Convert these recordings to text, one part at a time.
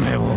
है वो?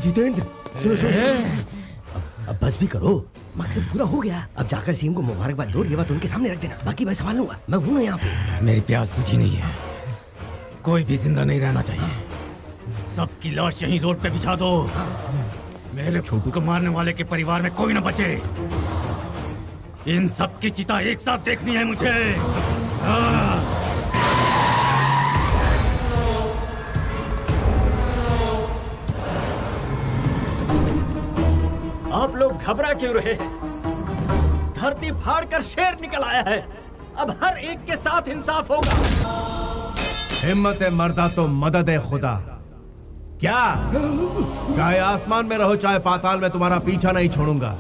जितेंद्र सुनो सुनो अब बस भी करो, मकसद पूरा हो गया। अब जाकर सीएम को मुबारकबाद दो, ये बात उनके सामने रख देना, बाकी मैं संभाल लूंगा। मैं हूं ना यहाँ पे। मेरी प्यास बुझी नहीं है, कोई भी जिंदा नहीं रहना चाहिए। सबकी लाश यहीं रोड पे बिछा दो। मेरे छोटू को मारने वाले के परिवार में कोई ना बचे। इन सब की चिता एक साथ देखनी है मुझे। आप लोग घबरा क्यों रहे हैं? धरती फाड़ कर शेर निकल आया है। अब हर एक के साथ इंसाफ होगा। हिम्मत है मर्दा तो मदद है खुदा। क्या चाहे आसमान में रहो चाहे पाताल में, तुम्हारा पीछा नहीं छोड़ूंगा।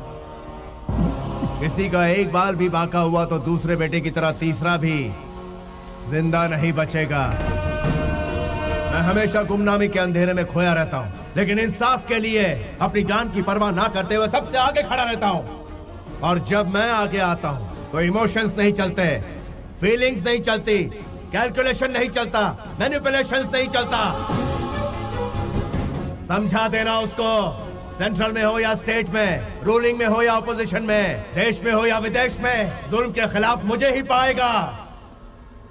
किसी का एक बाल भी बाका हुआ तो दूसरे बेटे की तरह तीसरा भी जिंदा नहीं बचेगा। मैं हमेशा गुमनामी के अंधेरे में खोया रहता हूँ, लेकिन इंसाफ के लिए अपनी जान की परवाह ना करते हुए सबसे आगे खड़ा रहता हूँ। और जब मैं आगे आता हूँ तो इमोशंस नहीं चलते, फीलिंग्स नहीं चलती, कैलकुलेशन नहीं चलता, मैनिपुलेशंस नहीं चलता। समझा देना उसको, सेंट्रल में हो या स्टेट में, रूलिंग में हो या ऑपोजिशन में, देश में हो या विदेश में, जुल्म के खिलाफ मुझे ही पाएगा।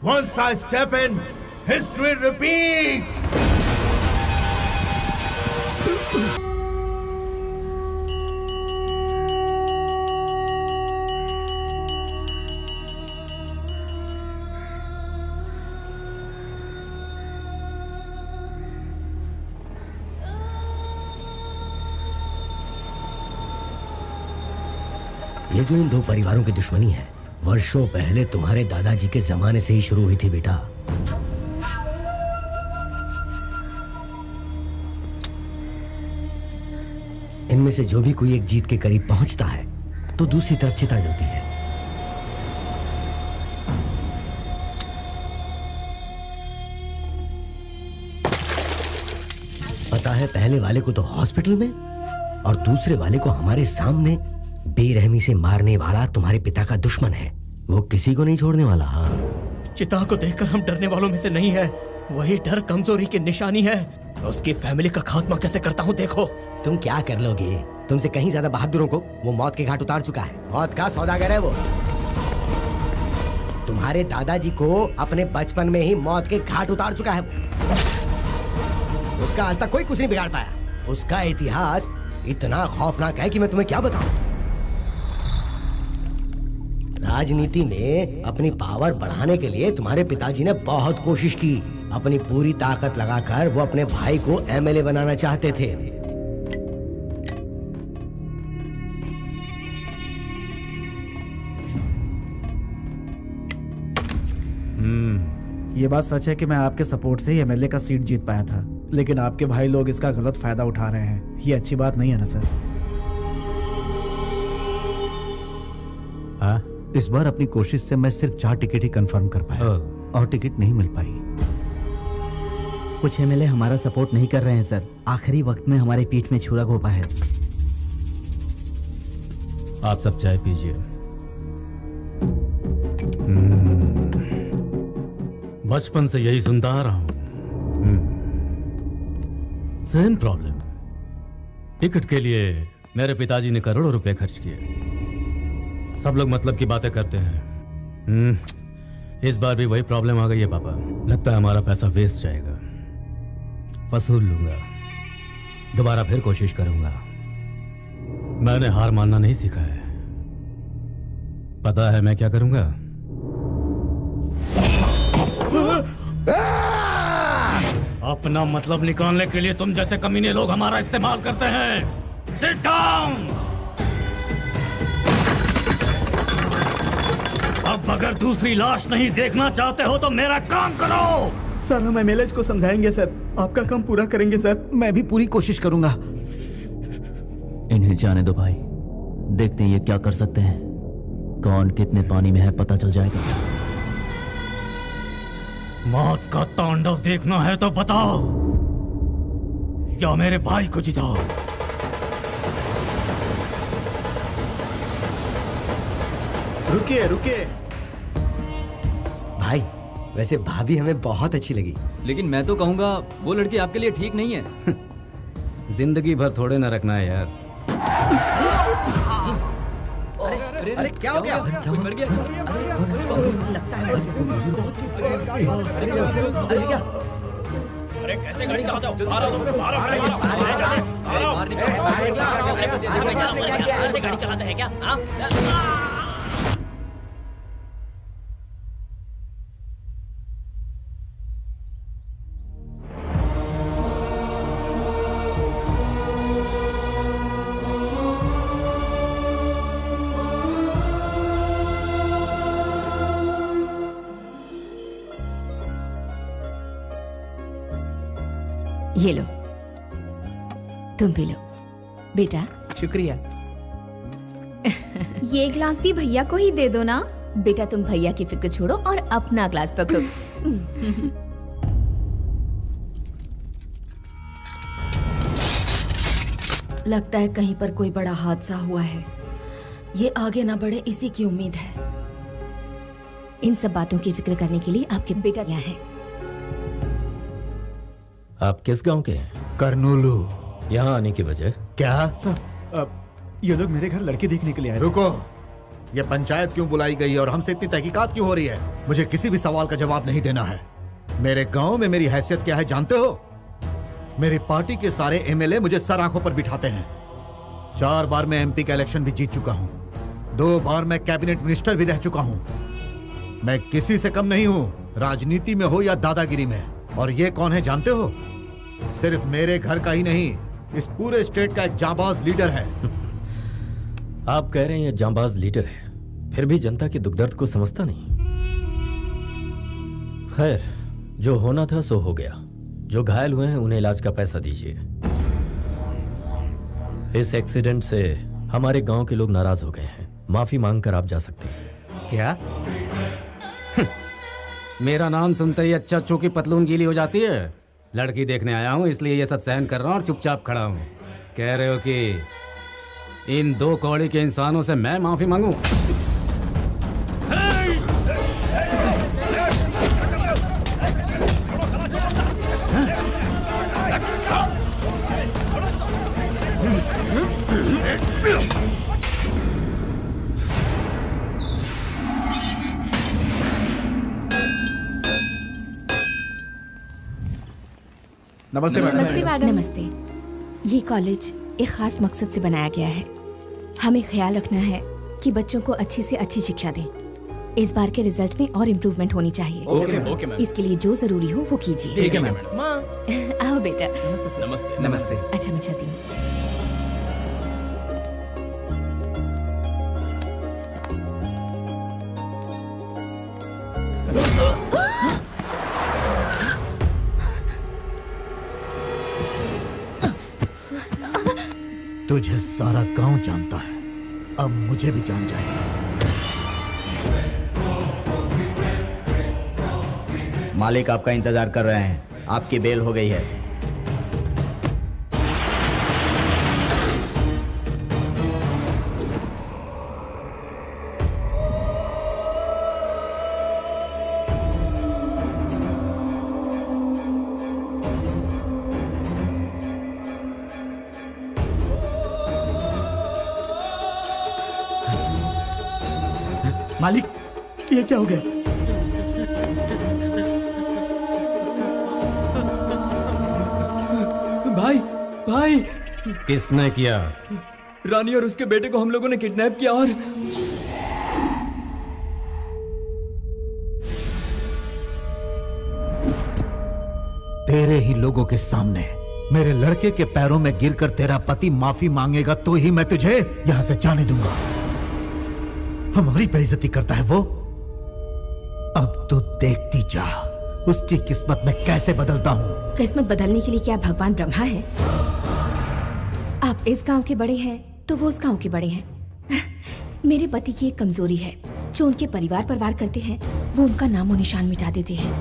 Once I step in, history repeats. ये जो इन दो परिवारों की दुश्मनी है, वर्षों पहले तुम्हारे दादाजी के जमाने से ही शुरू हुई थी बेटा। इनमें से जो भी कोई एक जीत के करीब पहुंचता है तो दूसरी तरफ चिता जलती है। पता है, पहले वाले को तो हॉस्पिटल में और दूसरे वाले को हमारे सामने बेरहमी से मारने वाला तुम्हारे पिता का दुश्मन है। वो किसी को नहीं छोड़ने वाला। हाँ, चिता को देखकर हम डरने वालों में से नहीं है। वही डर कमजोरी की निशानी है। उसकी फैमिली का खात्मा कैसे करता हूँ देखो। तुम क्या कर लोगे? तुमसे कहीं ज्यादा बहादुरों को वो मौत के घाट उतार चुका है। मौत का सौदागर है वो। तुम्हारे दादाजी को अपने बचपन में ही मौत के घाट उतार चुका है। उसका आज तक कोई कुछ नहीं बिगाड़ पाया। उसका इतिहास इतना खौफनाक है कि मैं तुम्हें क्या बताऊं। राजनीति में अपनी पावर बढ़ाने के लिए तुम्हारे पिताजी ने बहुत कोशिश की। अपनी पूरी ताकत लगाकर वो अपने भाई को एमएलए बनाना चाहते थे। ये बात सच है कि मैं आपके सपोर्ट से ही एमएलए का सीट जीत पाया था, लेकिन आपके भाई लोग इसका गलत फायदा उठा रहे हैं। ये अच्छी बात नहीं है ना सर? हाँ? इस बार अपनी कोशिश से मैं सिर्फ 4 टिकट ही कंफर्म कर पाया और टिकट नहीं मिल पाई। कुछ एमएलए हमारा सपोर्ट नहीं कर रहे हैं सर। आखिरी वक्त में हमारे पीठ में छुरा घोंपा है। आप सब चाय पीजिए। बचपन से यही सुनता आ रहा हूं। Same problem. टिकट के लिए मेरे पिताजी ने करोड़ों रुपए खर्च किए। सब लोग मतलब की बातें करते हैं। इस बार भी वही प्रॉब्लम आ गई है पापा। लगता है हमारा पैसा वेस्ट जाएगा। वसूल लूंगा, दोबारा फिर कोशिश करूंगा। मैंने हार मानना नहीं सीखा है। पता है मैं क्या करूंगा? अपना मतलब निकालने के लिए तुम जैसे कमीने लोग हमारा इस्तेमाल करते हैं। Sit down. अब अगर दूसरी लाश नहीं देखना चाहते हो तो मेरा काम करो। सर हम एमएलए को समझाएंगे सर, आपका काम पूरा करेंगे सर। मैं भी पूरी कोशिश करूंगा। इन्हें जाने दो भाई, देखते हैं ये क्या कर सकते हैं। कौन कितने पानी में है पता चल जाएगा। मौत का तांडव देखना है तो बताओ, या मेरे भाई को जिताओ। रुकिए रुकिए। भाई वैसे भाभी हमें बहुत अच्छी लगी। लेकिन मैं तो कहूंगा वो लड़की आपके लिए ठीक नहीं है। जिंदगी भर थोड़े ना रखना है यार। अरे क्या हो गया? कोई मर गया? अरे कैसे गाड़ी चलाते हो? कैसे गाड़ी चलाते हैं क्या? ये लो, तुम भी लो बेटा। शुक्रिया। ये ग्लास भी भैया को ही दे दो ना। बेटा तुम भैया की फिक्र छोड़ो और अपना ग्लास पकड़ो। लगता है कहीं पर कोई बड़ा हादसा हुआ है। ये आगे ना बढ़े इसी की उम्मीद है। इन सब बातों की फिक्र करने के लिए आपके बेटा यहाँ हैं। आप किस गांव के हैं? करनूलू। यहाँ आने की वजह क्या? सर ये लोग मेरे घर लड़की देखने के लिए आए थे। रुको, ये पंचायत क्यों बुलाई गई है और हमसे इतनी तहकीकात क्यों हो रही है? मुझे किसी भी सवाल का जवाब नहीं देना है। मेरे गांव में मेरी हैसियत क्या है जानते हो? मेरी पार्टी के सारे एमएलए मुझे सर आंखों पर बिठाते हैं। 4 बार मैं एमपी का इलेक्शन भी जीत चुका हूँ। 2 बार मैं कैबिनेट मिनिस्टर भी रह चुका हूँ। मैं किसी से कम नहीं हूँ, राजनीति में हो या दादागिरी में। और ये कौन है जानते हो? सिर्फ मेरे घर का ही नहीं, इस पूरे स्टेट का एक जांबाज लीडर है। आप कह रहे हैं ये जांबाज लीडर है, फिर भी जनता के दुख दर्द को समझता नहीं। खैर, जो होना था सो हो गया। जो घायल हुए हैं उन्हें इलाज का पैसा दीजिए। इस एक्सीडेंट से हमारे गांव के लोग नाराज हो गए हैं। माफी मांगकर आप जा सकते हैं। क्या? मेरा नाम सुनते ही अच्छा चौकी पतलून गीली हो जाती है। लड़की देखने आया हूँ इसलिए ये सब सहन कर रहा हूँ और चुपचाप खड़ा हूँ। कह रहे हो कि इन 2 कौड़ी के इंसानों से मैं माफी मांगू? नमस्ते नमस्ते मैडम। नमस्ते। ये कॉलेज एक खास मकसद से बनाया गया है। हमें ख्याल रखना है कि बच्चों को अच्छी से अच्छी शिक्षा दें। इस बार के रिजल्ट में और इम्प्रूवमेंट होनी चाहिए। Okay ma'am. इसके लिए जो जरूरी हो वो कीजिए। ठीक है मैम। आओ बेटा। नमस्ते। नमस्ते। अच्छा मैं चलती हूँ। तुझे सारा गांव जानता है, अब मुझे भी जान जाएगा। मालिक आपका इंतजार कर रहे हैं। आपकी बेल हो गई है। मालिक, ये क्या हो गया? भाई भाई, किसने किया? रानी और उसके बेटे को हम लोगों ने किडनैप किया और तेरे ही लोगों के सामने मेरे लड़के के पैरों में गिरकर तेरा पति माफी मांगेगा तो ही मैं तुझे यहां से जाने दूंगा। हमारी बेइज्जती करता है वो। अब तो देखती जा उसकी किस्मत में कैसे बदलता हूं। किस्मत बदलने के लिए क्या भगवान ब्रह्मा है? आप इस गांव के बड़े हैं तो वो उस गांव के बड़े हैं। मेरे पति की एक कमजोरी है, जो उनके परिवार पर वार करते हैं वो उनका नामो निशान मिटा देते हैं।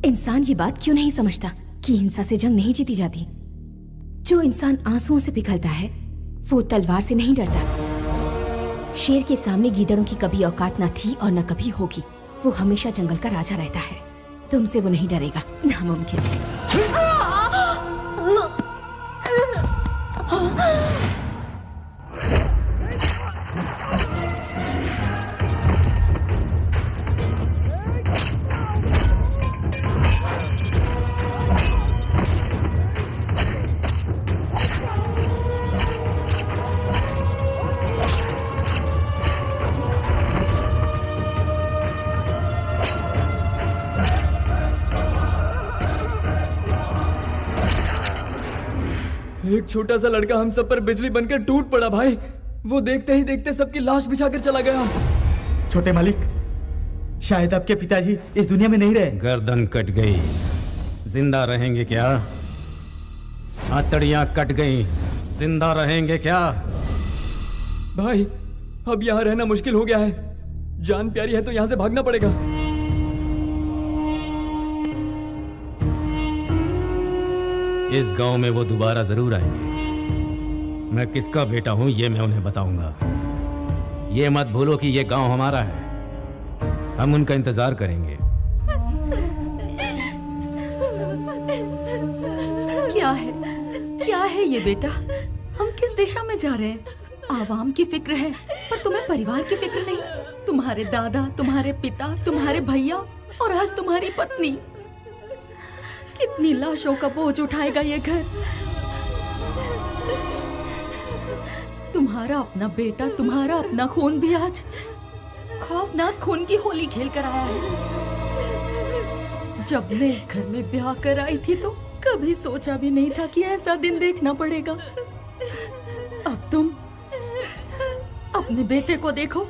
इंसान ये बात क्यों नहीं समझता कि हिंसा से जंग नहीं जीती जाती? जो इंसान आंसुओं से पिघलता है वो तलवार से नहीं डरता। शेर के सामने गीदड़ों की कभी औकात न थी और न कभी होगी। वो हमेशा जंगल का राजा रहता है। तुमसे वो नहीं डरेगा, नामुमकिन। एक छोटा सा लड़का हम सब पर बिजली बनकर टूट पड़ा भाई। वो देखते ही देखते सबकी लाश बिछाकर चला गया। छोटे मालिक, शायद आपके पिताजी इस दुनिया में नहीं रहे। गर्दन कट गई, जिंदा रहेंगे क्या? हथेलियां कट गई, जिंदा रहेंगे क्या? भाई अब यहाँ रहना मुश्किल हो गया है। जान प्यारी है तो यहाँ से भागना पड़ेगा। इस गांव में वो दोबारा जरूर आएंगे। मैं किसका बेटा हूं ये मैं उन्हें बताऊंगा। ये मत भूलो कि ये गांव हमारा है। हम उनका इंतजार करेंगे। क्या है ये बेटा? हम किस दिशा में जा रहे हैं? आवाम की फिक्र है पर तुम्हें परिवार की फिक्र नहीं। तुम्हारे दादा, तुम्हारे पिता, तुम्हारे भैया और आज तुम्हारी पत्नी। कितनी लाशों का बोझ उठाएगा ये घर? तुम्हारा अपना बेटा, तुम्हारा अपना खून भी आज खौफनाक खून की होली खेल कर आया है। जब मैं इस घर में ब्याह कर आई थी तो कभी सोचा भी नहीं था कि ऐसा दिन देखना पड़ेगा। अब तुम अपने बेटे को देखो,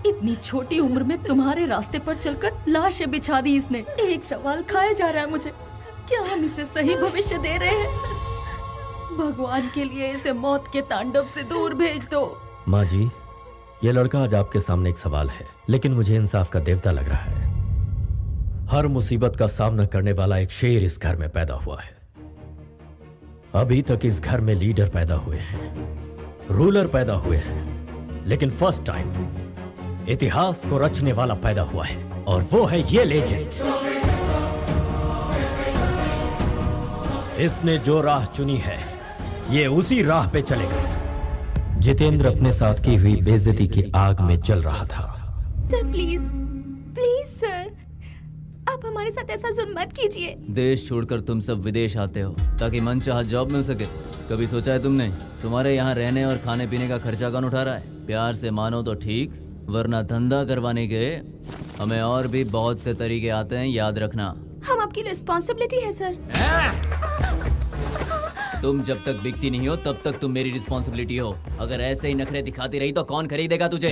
इतनी छोटी उम्र में तुम्हारे रास्ते पर चलकर लाशें बिछा दी इसने। एक सवाल खाया जा रहा है मुझे, क्या हम इसे सही भविष्य दे रहे हैं? भगवान के लिए इसे मौत के तांडव से दूर भेज दो। माँ जी, ये लड़का आज आपके सामने एक सवाल है, लेकिन मुझे इंसाफ का देवता लग रहा है। हर मुसीबत का सामना करने वाला एक शेर इस घर में पैदा हुआ है। अभी तक इस घर में लीडर पैदा हुए हैं, रूलर पैदा हुए हैं, लेकिन फर्स्ट टाइम इतिहास को रचने वाला पैदा हुआ है, और वो है ये लेजेंड। इसने जो राह चुनी है ये उसी राह पे चलेगा। जितेंद्र अपने साथ की हुई बेइज्जती की आग में जल रहा था। सर प्लीज, प्लीज सर, आप हमारे साथ ऐसा जुल्म मत कीजिए। देश छोड़कर तुम सब विदेश आते हो ताकि मनचाहा जॉब मिल सके। कभी सोचा है तुमने तुम्हारे यहाँ रहने और खाने पीने का खर्चा कौन उठा रहा है? प्यार से मानो तो ठीक, वरना धंधा करवाने के हमें और भी बहुत से तरीके आते हैं, याद रखना। हम आपकी रिस्पॉन्सिबिलिटी है सर। तुम जब तक बिकती नहीं हो तब तक तुम मेरी रिस्पॉन्सिबिलिटी हो। अगर ऐसे ही नखरे दिखाती रही तो कौन खरीदेगा तुझे?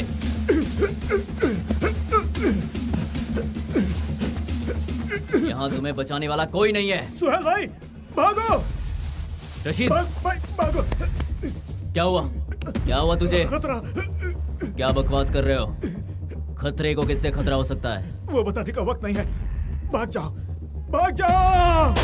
यहाँ तुम्हें बचाने वाला कोई नहीं है। सुहेल भाई भागो! रशीद भागो! क्या हुआ? क्या हुआ तुझे? खतरा! क्या बकवास कर रहे हो? खतरे को किससे खतरा हो सकता है? वो बताने का वक्त नहीं है। भाग जाओ, भाग जाओ!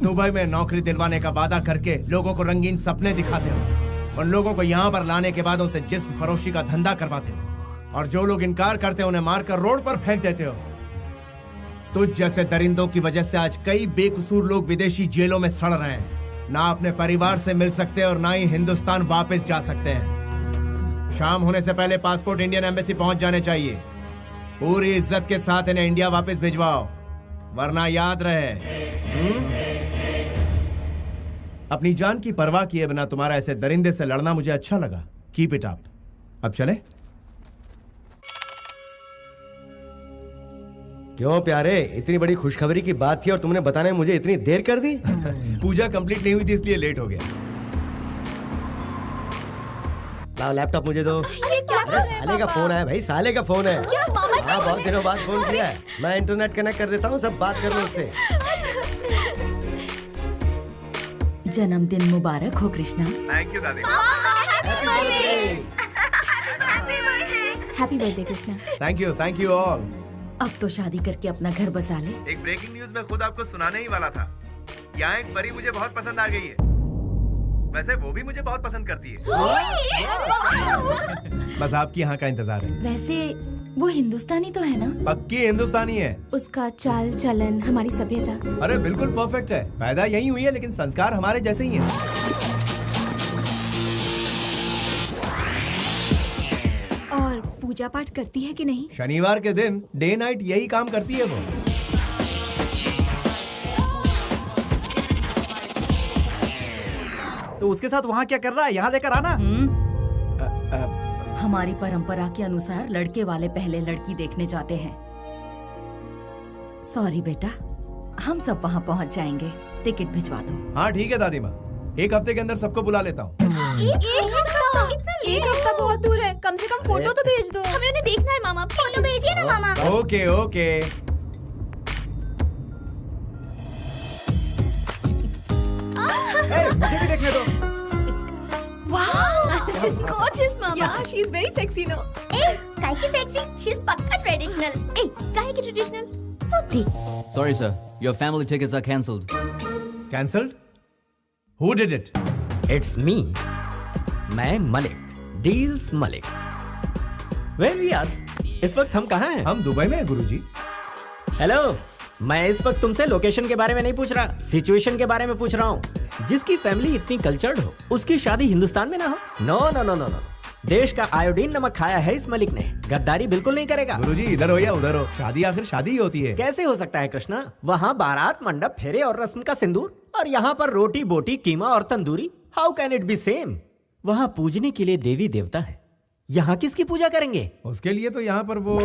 दुबई में नौकरी दिलवाने का वादा करके लोगों को रंगीन सपने दिखाते हो। उन लोगों को यहाँ पर लाने के बाद उनसे जिस्म फरोशी का धंधा करवाते हो और जो लोग इनकार करते हो उन्हें मारकर रोड पर फेंक देते हो। तुझ जैसे दरिंदों की वजह से आज कई बेकसूर लोग विदेशी जेलों में सड़ रहे हैं। ना अपने परिवार से मिल सकते और ना ही हिंदुस्तान वापस जा सकते हैं। शाम होने से पहले पासपोर्ट इंडियन एम्बेसी पहुंच जाने चाहिए। पूरी इज्जत के साथ इन्हें इंडिया वापस भिजवाओ, वरना याद रहे अपनी जान की परवाह किए बिना तुम्हारा ऐसे दरिंदे से लड़ना मुझे अच्छा लगा। Keep it up. अब चले? क्यों प्यारे, इतनी बड़ी खुशखबरी की बात थी और तुमने बताने में मुझे इतनी देर कर दी? पूजा कंप्लीट नहीं हुई थी इसलिए लेट हो गया। लाओ लैपटॉप मुझे दो। ये क्या अरे साले का फोन है भाई, साले का फोन है। क्या मामा जी? हाँ, बहुत दिनों बाद फोन किया है। मैं इंटरनेट कनेक्ट कर देता हूँ, सब बात कर लो उससे। जन्मदिन मुबारक हो कृष्णा। थैंक यू दादी। Happy birthday Krishna. Thank you all. अब तो शादी करके अपना घर बसा ले। एक ब्रेकिंग न्यूज मैं खुद आपको सुनाने ही वाला था। यहाँ एक परी मुझे बहुत पसंद आ गई है। वैसे वो भी मुझे बहुत पसंद करती है। बस आपकी यहाँ का इंतजार है। वैसे वो हिंदुस्तानी तो है ना? पक्की हिंदुस्तानी है। उसका चाल चलन, हमारी सभ्यता। अरे बिल्कुल परफेक्ट है। पैदा यहीं हुई है लेकिन संस्कार हमारे जैसे ही हैं। और पूजा पाठ करती है कि नहीं? शनिवार के दिन डे नाइट यही काम करती है वो। तो उसके साथ वहाँ क्या कर रहा है? यहाँ लेकर आना। हमारी परंपरा के अनुसार लड़के वाले पहले लड़की देखने जाते हैं। सॉरी बेटा, हम सब वहाँ पहुँच जाएंगे। टिकट भिजवा दो। हाँ ठीक है दादी माँ, एक हफ्ते के अंदर सबको बुला लेता हूँ। एक हफ्ता बहुत दूर है, कम से कम फोटो तो भेज दो। हमें उन्हें देखना है मामा, फोटो भेजिए ना मामा। Okay okay. मुझे भी देखने दो। Wow, she's gorgeous, mama. Yeah, she's very sexy, no? Hey, काहे की sexy? She's पक्का traditional. Hey, काहे की traditional? फुद्दी। Sorry sir, your family tickets are cancelled. Cancelled? Who did it? It's me, मैं मलिक, डील्स मलिक। वेल वी आर, इस वक्त हम कहाँ हैं? हम दुबई में हैं गुरुजी। हेलो, मैं इस वक्त तुमसे लोकेशन के बारे में नहीं पूछ रहा, सिचुएशन के बारे में पूछ रहा हूँ। जिसकी फैमिली इतनी कल्चर्ड हो, उसकी शादी हिंदुस्तान में ना हो? No no no no no, देश का आयोडीन नमक खाया है इस मलिक ने, गद्दारी बिल्कुल नहीं करेगा। गुरुजी इधर हो या उधर हो, शादी आखिर शादी ही होती है। कैसे हो सकता है कृष्णा? वहाँ बारात, मंडप, फेरे और रस्म का सिंदूर, और यहाँ पर रोटी बोटी, कीमा और tandoori. How can it be same? वहाँ पूजने के लिए देवी देवता है, यहाँ किसकी पूजा करेंगे? उसके लिए तो यहाँ पर वो,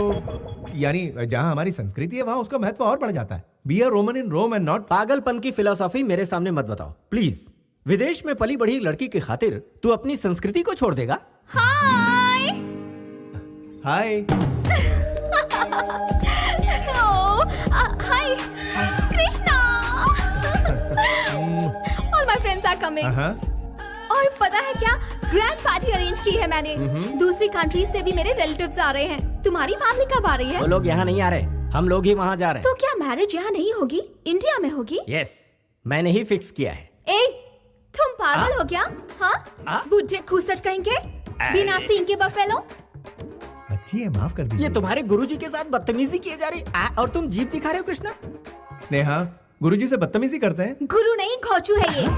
यानी जहाँ हमारी संस्कृति है वहाँ उसका महत्व और बढ़ जाता है। Be a Roman in Rome and not. पागलपन की फिलॉसफी मेरे सामने मत बताओ प्लीज। विदेश में पली बढ़ी लड़की की खातिर तू अपनी संस्कृति को छोड़ देगा? Hi. Hi. Oh, hi, Krishna. All my friends are coming. और पता है क्या, ग्रैंड पार्टी अरेंज की है मैंने। दूसरी कंट्री से भी मेरे रिलेटिव्स आ रहे हैं। तुम्हारी फैमिली कब आ रही है? वो लोग यहाँ नहीं आ रहे, हम लोग ही वहाँ जा रहे हैं। तो क्या मैरिज यहाँ नहीं होगी, इंडिया में होगी? यस, मैंने ही फिक्स किया है। ए, तुम पागल हो क्या? हाँ, बुढ़े खूसट कहेंगे, बिना सींग के बफेलो। अच्छी है, माफ कर दीजिए। ये तुम्हारे गुरुजी के साथ बदतमीजी की जा रही और तुम जीप दिखा रहे हो कृष्णा। स्नेहा, गुरुजी से बदतमीजी करते हैं? गुरु नहीं, खोचू है ये।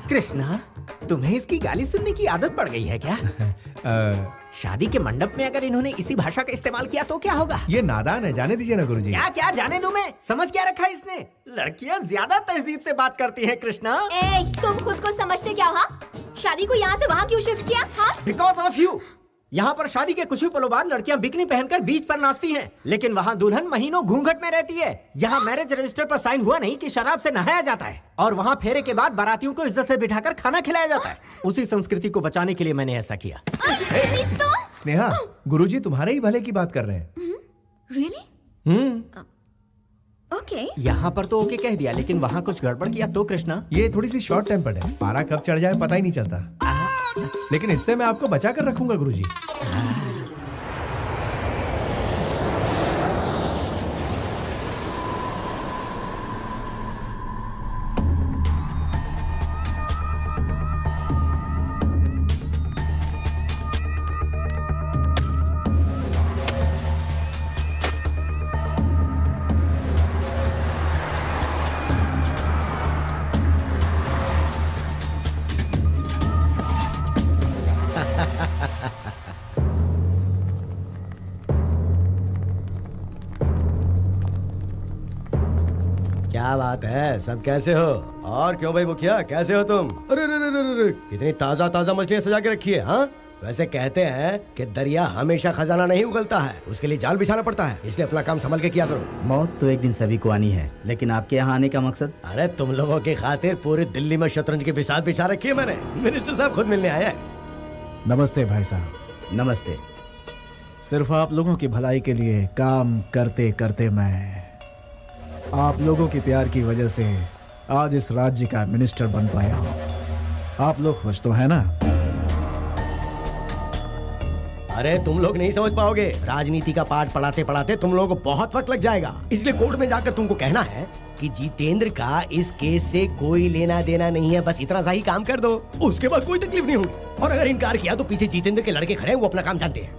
कृष्णा, तुम्हें इसकी गाली सुनने की आदत पड़ गई है क्या? शादी के मंडप में अगर इन्होंने इसी भाषा का इस्तेमाल किया तो क्या होगा? ये नादान है, जाने दीजिए ना गुरुजी। क्या क्या जाने दूं मैं? समझ क्या रखा है इसने? लड़कियां ज्यादा तहजीब से बात करती हैं कृष्णा। ए, तुम खुद को समझते क्या हो? हाँ? शादी को यहाँ से वहाँ क्यों शिफ्ट किया? हाँ? Because of you. यहाँ पर शादी के कुछ ही पलों बाद लड़कियां बिकनी पहनकर बीच पर नाचती हैं, लेकिन वहाँ दुल्हन महीनों घूंघट में रहती है। यहाँ मैरिज रजिस्टर पर साइन हुआ नहीं कि शराब से नहाया जाता है, और वहाँ फेरे के बाद बारातियों को इज्जत से बिठाकर खाना खिलाया जाता है। उसी संस्कृति को बचाने के लिए मैंने ऐसा किया। स्नेहा, गुरुजी तुम्हारे ही भले की बात कर रहे हैं। Really? ओके। यहाँ पर तो ओके कह दिया, लेकिन वहाँ कुछ गड़बड़ किया तो कृष्णा? ये थोड़ी सी शॉर्ट टेम्पर्ड है, पारा कब चढ़ जाए पता ही नहीं चलता। लेकिन इससे मैं आपको बचा कर रखूंगा गुरुजी। क्या बात है, सब कैसे हो? और क्यों भाई मुखिया, कैसे हो तुम? अरे रे रे रे रे, कितनी ताजा ताजा मछलियाँ सजा के रखी है। हाँ, वैसे कहते हैं कि दरिया हमेशा खजाना नहीं उगलता है, उसके लिए जाल बिछाना पड़ता है, इसलिए अपना काम संभल के किया करो। मौत तो एक दिन सभी को आनी है, लेकिन आपके यहाँ आने का मकसद? अरे तुम लोगों की खातिर पूरी दिल्ली में शतरंज की बिसात बिछा रखी है मैंने। मिनिस्टर साहब खुद मिलने आए हैं। नमस्ते भाई साहब। नमस्ते। सिर्फ आप लोगों की भलाई के लिए काम करते करते मैं आप लोगों के प्यार की वजह से आज इस राज्य का मिनिस्टर बन पाया हूँ। आप लोग खुश तो हैं ना? अरे तुम लोग नहीं समझ पाओगे, राजनीति का पाठ पढ़ाते पढ़ाते तुम लोगों को बहुत वक्त लग जाएगा, इसलिए कोर्ट में जाकर तुमको कहना है कि जितेंद्र का इस केस से कोई लेना देना नहीं है, बस इतना सा ही काम कर दो, उसके बाद कोई तकलीफ नहीं होगी। और अगर इनकार किया तो पीछे जितेंद्र के लड़के खड़े हैं, वो अपना काम जानते हैं।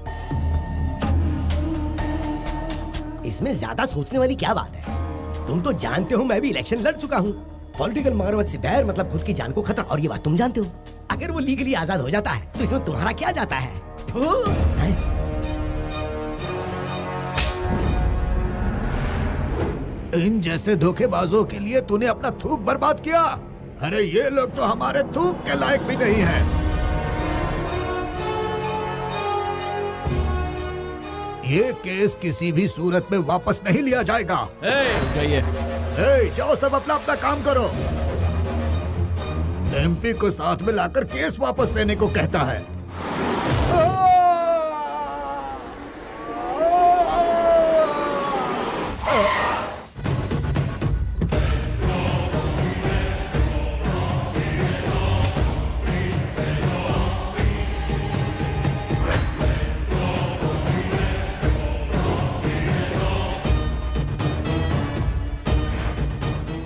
इसमें ज्यादा सोचने वाली क्या बात है? तुम तो जानते हो मैं भी इलेक्शन लड़ चुका हूँ। पॉलिटिकल मगरमच्छ से बैर मतलब खुद की जान को खतरा, और ये बात तुम जानते हो। अगर वो लीगली आजाद हो जाता है तो इसमें तुम्हारा क्या जाता है? इन जैसे धोखेबाजों के लिए तूने अपना थूक बर्बाद किया। अरे ये लोग तो हमारे थूक के लायक भी नहीं हैं। ये केस किसी भी सूरत में वापस नहीं लिया जाएगा। जाओ सब अपना अपना काम करो। एमपी को साथ में लाकर केस वापस लेने को कहता है।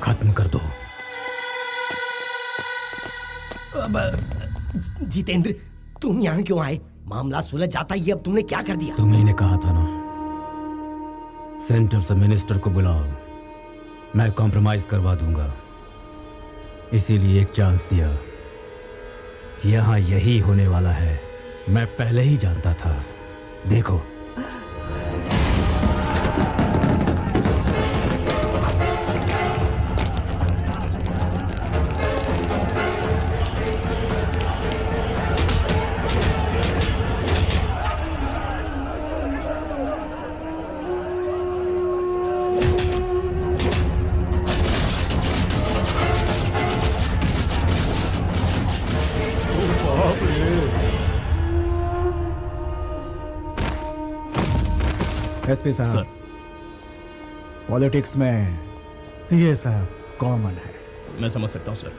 खत्म कर दो। जितेंद्र, तुम यहाँ क्यों आए? मामला सुलझ जाता, ये अब तुमने क्या कर दिया? तुम्ही ने कहा था ना, सेंटर से मिनिस्टर को बुलाओ, मैं कॉम्प्रोमाइज करवा दूंगा, इसीलिए एक चांस दिया। यहाँ यही होने वाला है, मैं पहले ही जानता था। देखो, एसपी साहब, पॉलिटिक्स में ये सब कॉमन है। मैं समझ सकता हूँ सर।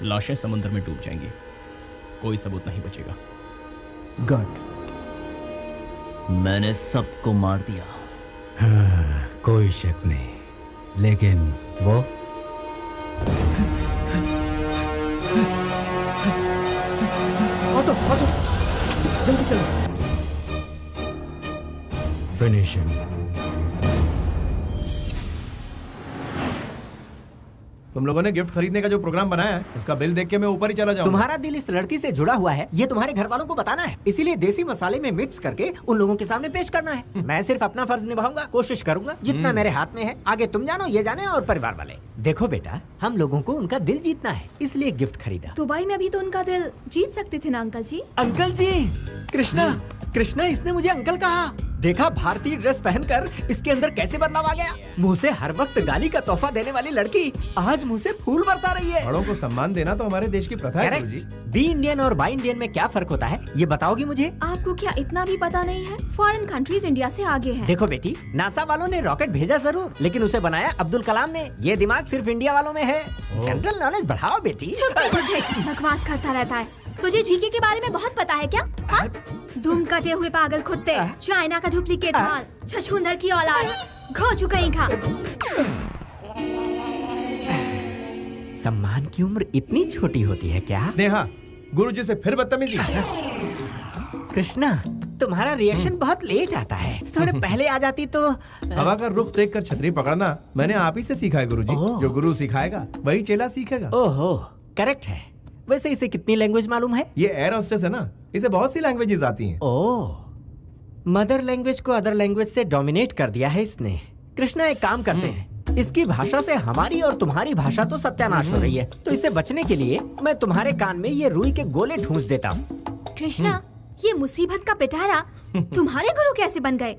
लाशें समुद्र में डूब जाएंगी, कोई सबूत नहीं बचेगा। गुड। मैंने सबको मार दिया। हाँ, कोई शक नहीं, लेकिन वो ऑटो जल्दी चलो। Finish him. तुम लोगों ने गिफ्ट खरीदने का जो प्रोग्राम बनाया है, उसका बिल देख के मैं ऊपर ही चला जाऊंगा। तुम्हारा दिल इस लड़की से जुड़ा हुआ है, ये तुम्हारे घर वालों को बताना है, इसीलिए देसी मसाले में मिक्स करके उन लोगों के सामने पेश करना है। मैं सिर्फ अपना फर्ज निभाऊंगा, कोशिश करूंगा जितना मेरे हाथ में है। आगे तुम जानो, ये जाने और परिवार वाले। देखो बेटा, हम लोगों को उनका दिल जीतना है, इसलिए गिफ्ट खरीदा। दुबई में भी तो उनका दिल जीत सकते थे ना अंकल जी। अंकल जी, कृष्णा, कृष्णा, इसने मुझे अंकल कहा। देखा भारतीय ड्रेस पहनकर इसके अंदर कैसे बदलाव आ गया। मुंह से हर वक्त गाली का तोहफा देने वाली लड़की आज मुंह से फूल बरसा रही है। बड़ों को सम्मान देना तो हमारे देश की प्रथा है गुरुजी। बी इंडियन और बाई इंडियन में क्या फर्क होता है, ये बताओगी मुझे? आपको क्या इतना भी पता नहीं है? फॉरेन कंट्रीज इंडिया से आगे हैं। देखो बेटी, नासा वालों ने रॉकेट भेजा जरूर, लेकिन उसे बनाया अब्दुल कलाम ने। ये दिमाग सिर्फ इंडिया वालों में है। जनरल नॉलेज बढ़ाओ बेटी। बकवास करता रहता है। तुझे जीके के बारे में बहुत पता है क्या? हाँ? दुम कटे हुए पागल कुत्ते, चाइना का डुप्लीकेट माल, छछूंदर की औलाद, घो चुका खा। सम्मान की उम्र इतनी छोटी होती है क्या? स्नेहा, गुरुजी से फिर बदतमीजी। कृष्णा, तुम्हारा रिएक्शन बहुत लेट आता है, थोड़े पहले आ जाती तो। हवा का रुख देखकर छतरी पकड़ना मैंने आप ही से सीखा है गुरुजी। जो गुरु सिखाएगा वही चेला सीखेगा। ओहो, करेक्ट है। वैसे इसे कितनी लैंग्वेज मालूम है? ये एयर होस्टेस है ना, इसे बहुत सी लैंग्वेजेस आती हैं। ओह, मदर लैंग्वेज को अदर लैंग्वेज से डोमिनेट कर दिया है इसने। कृष्णा, एक काम करते हैं, इसकी भाषा से हमारी और तुम्हारी भाषा तो सत्यानाश हो रही है। तो इससे बचने के लिए मैं तुम्हारे कान में ये रुई के गोले ठूंस देता हूँ। कृष्णा, ये मुसीबत का पिटारा तुम्हारे गुरु कैसे बन गए?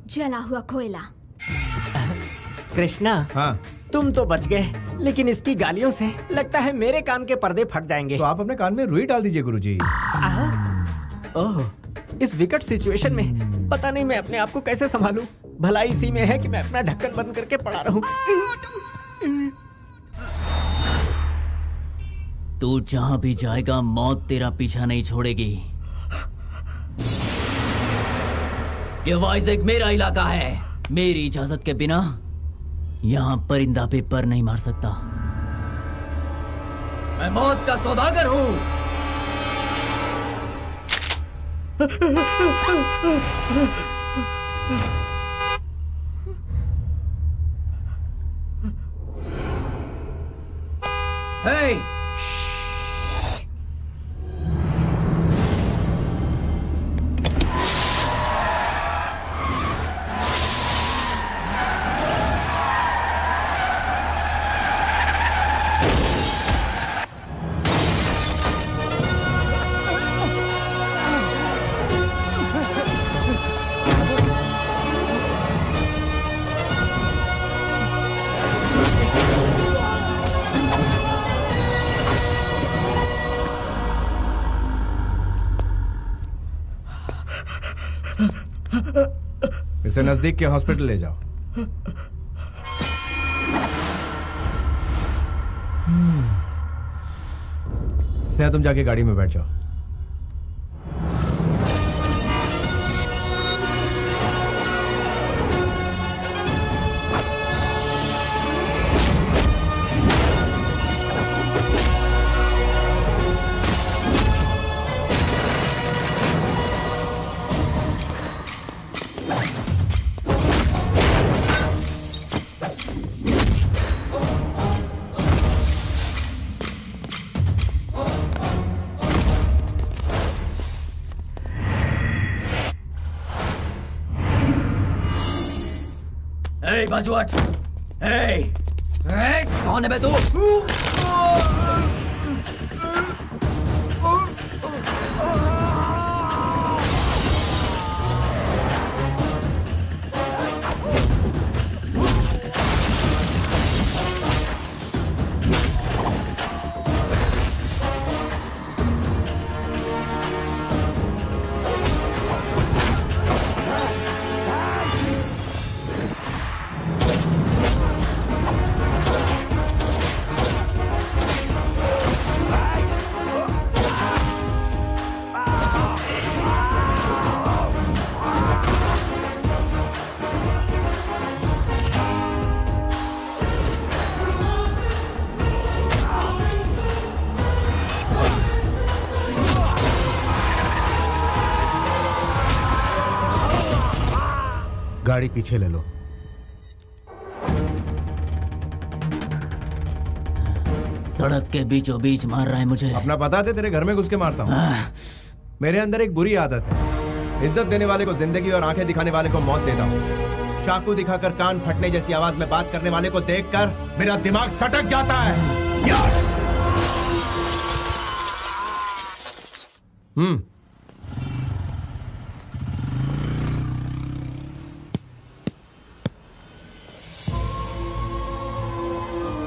जला हुआ कोयला। कृष्णा, हाँ, तुम तो बच गए, लेकिन इसकी गालियों से लगता है मेरे कान के पर्दे फट जाएंगे। तो आप अपने कान में रुई डाल दीजिए गुरुजी। ओह, इस विकट सिचुएशन में पता नहीं मैं अपने आप को कैसे संभालूं। भलाई इसी में है कि मैं अपना ढक्कन बंद करके पड़ा रहूं। तू जहां भी जाएगा मौत तेरा पीछा नहीं छोड़ेगी। ये वाइज़ेक मेरा इलाका है। मेरी इजाजत के बिना यहाँ परिंदा पे पर नहीं मार सकता। मैं मौत का सौदागर हूँ। Hey! इसे नजदीक के हॉस्पिटल ले जाओ। स्नेहा, तुम जाके गाड़ी में बैठ जाओ। बाजू हट। कौन है बे तू? गाड़ी पीछे ले लो। सड़क के बीचों बीच मार रहा है मुझे। अपना बता दे, तेरे घर में घुस के मारता हूँ। मेरे अंदर एक बुरी आदत है, इज्जत देने वाले को जिंदगी और आंखें दिखाने वाले को मौत देता हूँ। चाकू दिखाकर कान फटने जैसी आवाज में बात करने वाले को देखकर मेरा दिमाग सटक जाता है यार।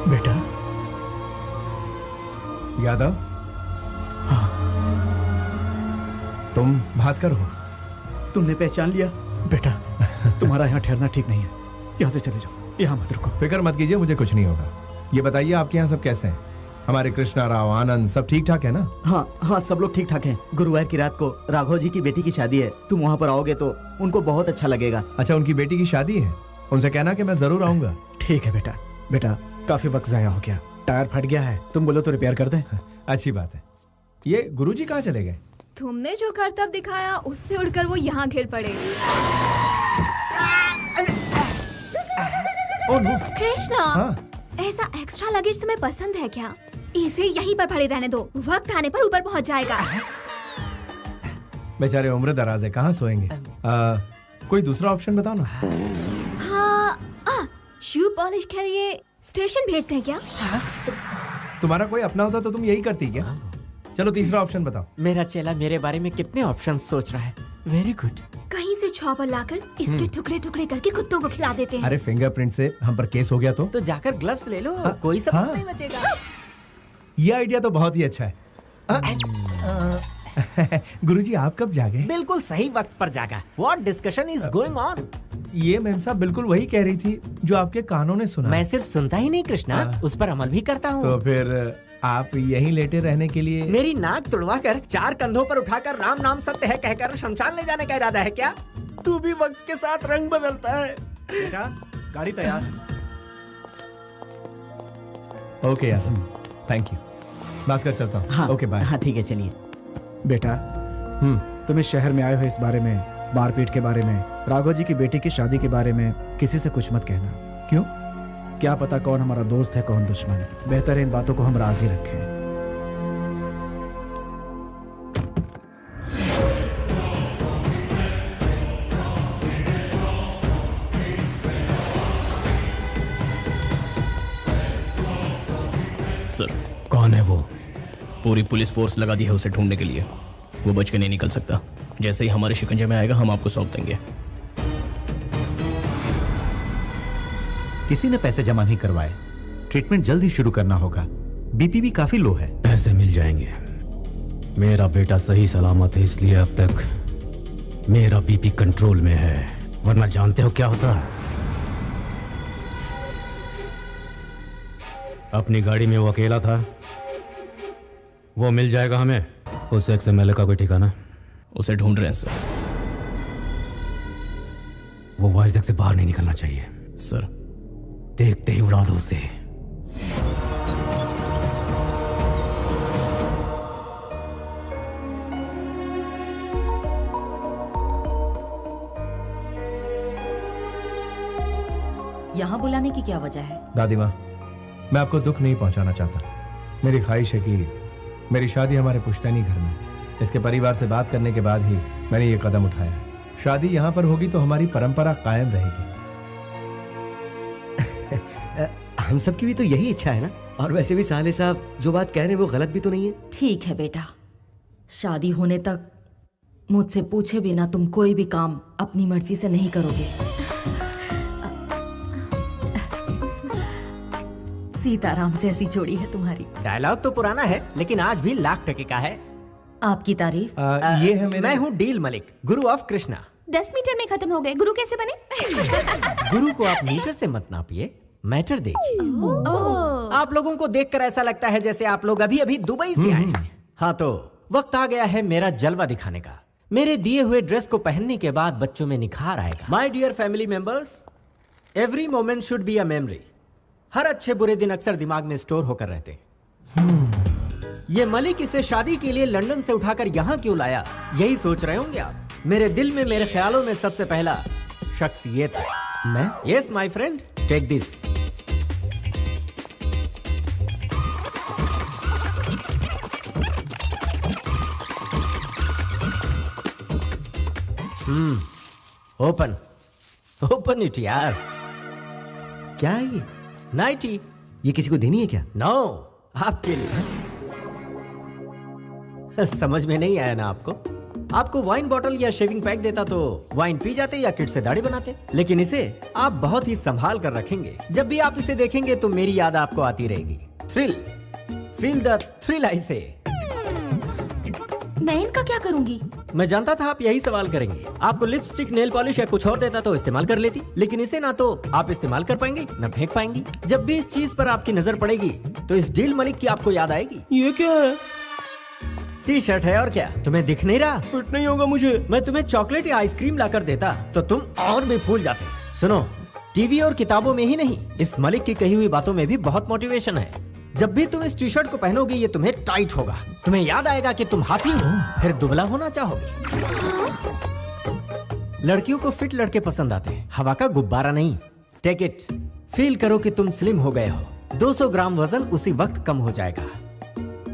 बेटा यादव, हाँ, तुम भास्कर हो? तुमने पहचान लिया? बेटा, तुम्हारा यहाँ ठहरना ठीक नहीं है, यहाँ से चले जाओ, यहाँ मत रुको। फिक्र मत कीजिए, मुझे कुछ नहीं होगा। ये बताइए आपके यहाँ सब कैसे हैं? हमारे कृष्णा राव, आनंद सब ठीक ठाक है ना? हाँ हाँ, सब लोग ठीक ठाक हैं। गुरुवार की रात को राघव जी की बेटी की शादी है, तुम वहाँ पर आओगे तो उनको बहुत अच्छा लगेगा। अच्छा, उनकी बेटी की शादी है? उनसे कहना कि मैं जरूर आऊंगा। ठीक है बेटा। बेटा, काफी वक्त जाया हो गया, टायर फट गया है, तुम बोलो तो रिपेयर कर दें। अच्छी बात है। ये गुरुजी कहाँ चले गए? तुमने जो करतब दिखाया उससे उड़कर वो यहाँ घिर पड़े। Oh no. कृष्णा, हाँ? ऐसा एक्स्ट्रा लगेज तुम्हें पसंद है क्या? इसे यहीं पर पड़े रहने दो, वक्त आने पर ऊपर पहुँच जाएगा। बेचारे उम्र दराज है, कहाँ सोएंगे? कोई दूसरा ऑप्शन बताओ ना। हाँ, शिव पॉलिश के लिए स्टेशन भेजते हैं क्या? तुम्हारा कोई अपना होता तो तुम यही करती क्या? चलो तीसरा ऑप्शन बताओ। मेरा चेला मेरे बारे में कितने ऑप्शन सोच रहा है। Very good. कहीं से चॉपर लाकर इसके टुकड़े टुकड़े करके कुत्तों को खिला देते हैं। अरे फिंगरप्रिंट से हम पर केस हो गया तो जाकर ग्लव्स ले लो, कोई सबूत नहीं बचेगा। ये आइडिया तो बहुत ही अच्छा है। गुरुजी आप कब जागे? बिल्कुल सही वक्त पर जागा। What discussion is going on? ये मैम साहब बिल्कुल वही कह रही थी जो आपके कानों ने सुना। मैं सिर्फ सुनता ही नहीं कृष्णा, उस पर अमल भी करता हूँ। तो फिर आप यहीं लेटे रहने के लिए मेरी नाक तुड़वा कर 4 कंधों पर उठाकर राम नाम सत्य है कहकर शमशान ले जाने का इरादा है क्या? तू भी वक्त के साथ रंग बदलता है। बेटा गाड़ी तैयार है। ओके यार, थैंक यू। भास्कर चलता हूँ। हाँ, ओके बाय। हाँ ठीक है चलिए। बेटा तुम इस शहर में आए हो इस बारे में, मारपीट के बारे में, राघव जी की बेटी की शादी के बारे में किसी से कुछ मत कहना। क्यों? क्या पता कौन हमारा दोस्त है कौन दुश्मन। बेहतर है इन बातों को हम राजी रखें। सर कौन है वो? पूरी पुलिस फोर्स लगा दी है उसे ढूंढने के लिए। वो बच के नहीं निकल सकता। जैसे ही हमारे शिकंजे में आएगा हम आपको सौंप देंगे। किसी ने पैसे जमा नहीं करवाए। ट्रीटमेंट जल्द ही शुरू करना होगा। बीपी भी काफी लो है। पैसे मिल जाएंगे। मेरा बेटा सही सलामत है, इसलिए अब तक मेरा बीपी कंट्रोल में है, वरना जानते हो क्या होता? अपनी गाड़ी में वो अकेला था। वो मिल जाएगा हमें। उस XMLA का कोई ठिकाना? उसे ढूंढ रहे हैं सर। वो वाइजैक से बाहर नहीं निकलना चाहिए। सर देखते ही उड़ा दो उसे। यहाँ बुलाने की क्या वजह है? दादी माँ, मैं आपको दुख नहीं पहुंचाना चाहता। मेरी ख्वाहिश है कि मेरी शादी हमारे पुश्तैनी घर में। इसके परिवार से बात करने के बाद ही मैंने ये कदम उठाया। शादी यहाँ पर होगी तो हमारी परंपरा कायम रहेगी। हम सबकी भी तो यही इच्छा है ना। और वैसे भी साले साहब जो बात कह रहे हैं वो गलत भी तो नहीं है। ठीक है बेटा, शादी होने तक मुझसे पूछे बिना तुम कोई भी काम अपनी मर्जी से नहीं करोगे। सीताराम जैसी जोड़ी है तुम्हारी। डायलॉग तो पुराना है लेकिन आज भी लाख टके का है। आपकी तारीफ। ये है मेरा। मैं हूँ deal Malik, Guru of Krishna. 10 metre में खत्म हो गए। गुरु कैसे बने? गुरु को आप मीटर से मत नापिए, मैटर देखिए। आप लोगों को देखकर ऐसा लगता है जैसे आप लोग अभी अभी दुबई से आए हैं। हाँ तो वक्त आ गया है मेरा जलवा दिखाने का। मेरे दिए हुए ड्रेस को पहनने के बाद बच्चों में निखार आएगा। My dear family members, every moment should be a memory. हर अच्छे बुरे दिन अक्सर दिमाग में स्टोर होकर रहते। ये मलिक इसे शादी के लिए लंदन से उठाकर यहाँ क्यों लाया, यही सोच रहे होंगे आप। मेरे दिल में, मेरे ख्यालों में सबसे पहला शख्स ये था। मैं? Yes my friend, take this. Open open it यार। क्या है ये? नाइटी। ये किसी को देनी है क्या? नो, आपके लिए। समझ में नहीं आया ना आपको? आपको वाइन बॉटल या शेविंग पैक देता तो वाइन पी जाते या किट से दाढ़ी बनाते, लेकिन इसे आप बहुत ही संभाल कर रखेंगे। जब भी आप इसे देखेंगे तो मेरी याद आपको आती रहेगी। थ्रिल, फील द थ्रिल आई से। मैं इनका क्या करूंगी? मैं जानता था आप यही सवाल करेंगे। आपको लिपस्टिक, नेल पॉलिश या कुछ और देता तो इस्तेमाल कर लेती, लेकिन इसे ना तो आप इस्तेमाल कर पाएंगे ना फेंक पाएंगी। जब भी इस चीज पर आपकी नजर पड़ेगी तो इस डील मलिक की आपको याद आएगी। ये क्या है? टी शर्ट है और क्या? तुम्हें दिख नहीं रहा? फिट नहीं होगा मुझे। मैं तुम्हें चॉकलेट या आइसक्रीम लाकर देता तो तुम और भी फूल जाते। सुनो, टीवी और किताबों में ही नहीं, इस मलिक की कही हुई बातों में भी बहुत मोटिवेशन है। जब भी तुम इस टी शर्ट को पहनोगे ये तुम्हें टाइट होगा। तुम्हें याद आएगा कि तुम हाथी हो, फिर दुबला होना चाहोगे। लड़कियों को फिट लड़के पसंद आते हैं, हवा का गुब्बारा नहीं। टेक इट, फील करो कि तुम स्लिम हो गए हो। 200 ग्राम वजन उसी वक्त कम हो जाएगा।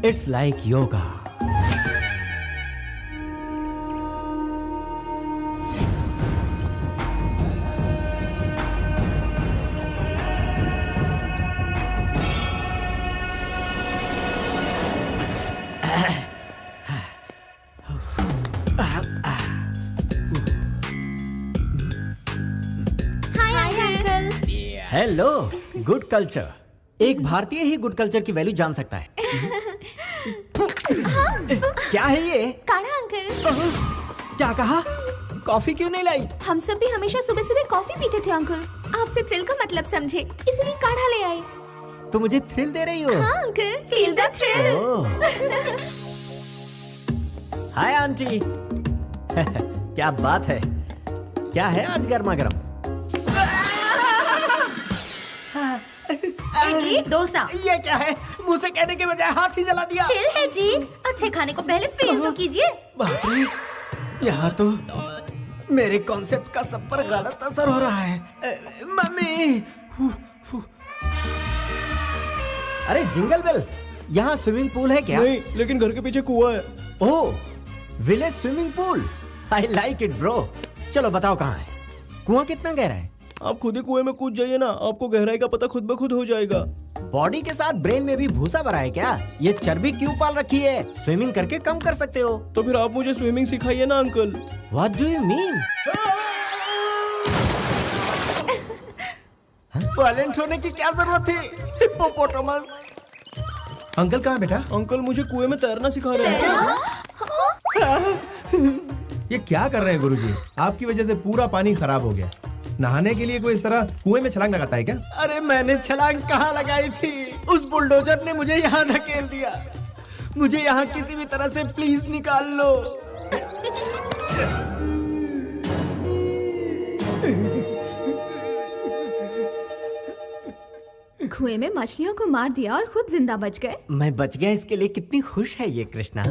It's like yoga. Hello, good culture. एक भारतीय ही गुड कल्चर की वैल्यू जान सकता है। क्या है ये? काढ़ा अंकल। क्या कहा? कॉफी क्यों नहीं लाई? हम सब भी हमेशा सुबह सुबह कॉफी पीते थे अंकल। आपसे थ्रिल का मतलब समझे, इसलिए काढ़ा ले आए। तो मुझे थ्रिल दे रही हो? हाँ uncle, feel the thrill. Hi aunty. क्या बात है? क्या है आज गर्मा गर्म? इडली डोसा। ये क्या है? मुंह से कहने के बजाय हाथ ही जला दिया। चिल है जी, अच्छे खाने को पहले फील तो कीजिए। बाप रे, यहाँ तो मेरे कॉन्सेप्ट का सब पर गलत असर हो रहा है। मम्मी। अरे जिंगल बेल, यहाँ स्विमिंग पूल है क्या? नहीं, लेकिन घर के पीछे कुआं है। Oh, village swimming pool. I like it bro. चलो बताओ कहाँ है? कुआं कितना गहरा है? आप खुद ही कुएं में कूद जाइए ना, आपको गहराई का पता खुद ब खुद हो जाएगा। बॉडी के साथ ब्रेन में भी भूसा भरा है क्या? ये चर्बी क्यों पाल रखी है? स्विमिंग करके कम कर सकते हो। तो फिर आप मुझे स्विमिंग सिखाइए ना uncle. What do you mean? Violent होने की क्या जरूरत थी? हिप्पोपोटामस। अंकल कहाँ बेटा? अंकल मुझे कुएं में तैरना सिखा रहे हैं। ये क्या कर रहे हैं गुरुजी? आपकी वजह से पूरा पानी खराब हो गया। नहाने के लिए कोई इस तरह कुएं में छलांग लगाता है क्या? अरे मैंने छलांग कहाँ लगाई थी? उस बुलडोजर ने मुझे यहाँ धकेल दिया। मुझे यहाँ किसी भी तरह से प्लीज निकाल लो। कुएं में मछलियों को मार दिया और खुद जिंदा बच गए। मैं बच गया, इसके लिए कितनी खुश है ये कृष्णा।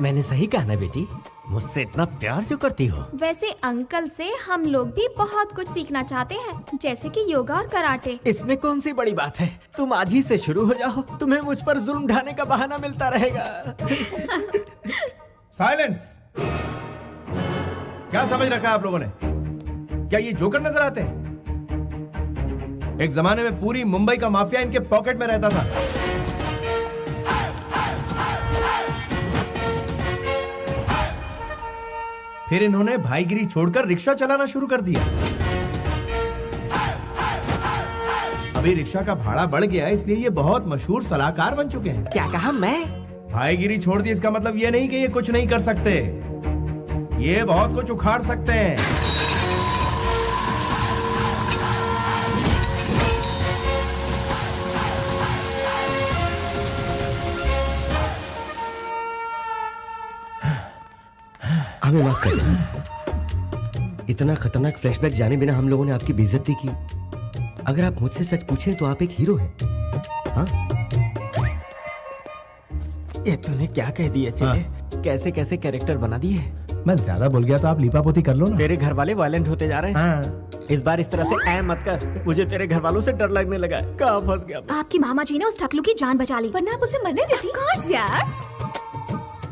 मैंने सही कहा ना बेटी? मुझसे इतना प्यार जो करती हो। वैसे अंकल से हम लोग भी बहुत कुछ सीखना चाहते हैं, जैसे कि योगा और कराटे। इसमें कौन सी बड़ी बात है? तुम आज ही से शुरू हो जाओ, तुम्हें मुझ पर जुल्म ढाने का बहाना मिलता रहेगा। साइलेंस! क्या समझ रखा है आप लोगों ने? क्या ये जोकर नजर आते हैं? एक जमाने में पूरी मुंबई का माफिया इनके पॉकेट में रहता था। फिर इन्होंने भाईगिरी छोड़कर रिक्शा चलाना शुरू कर दिया। अभी रिक्शा का भाड़ा बढ़ गया है, इसलिए ये बहुत मशहूर सलाहकार बन चुके हैं। क्या कहा? मैं भाईगिरी छोड़ दी इसका मतलब ये नहीं कि ये कुछ नहीं कर सकते। ये बहुत कुछ उखाड़ सकते हैं। हमें माफ कर देना। इतना खतरनाक फ्लैशबैक जाने बिना हम लोगों ने आपकी बेइज्जती की। अगर आप मुझसे सच पूछें तो आप एक हीरो हैं। हाँ? ये तूने क्या कह दिया चेले? कैसे कैसे कैरेक्टर बना दिए? मैं ज्यादा बोल गया तो आप लीपापोती कर लो ना। तेरे घर वाले वायलेंट होते जा रहे हैं। हाँ। इस बार इस तरह से ऐ मत कर। मुझे तेरे घर वालों से डर लगने लगा। कहाँ फंस गया? आपकी मामा जी ने उस टकलू की जान बचा ली, वरना आप उसे मरने देती। कोर्स यार,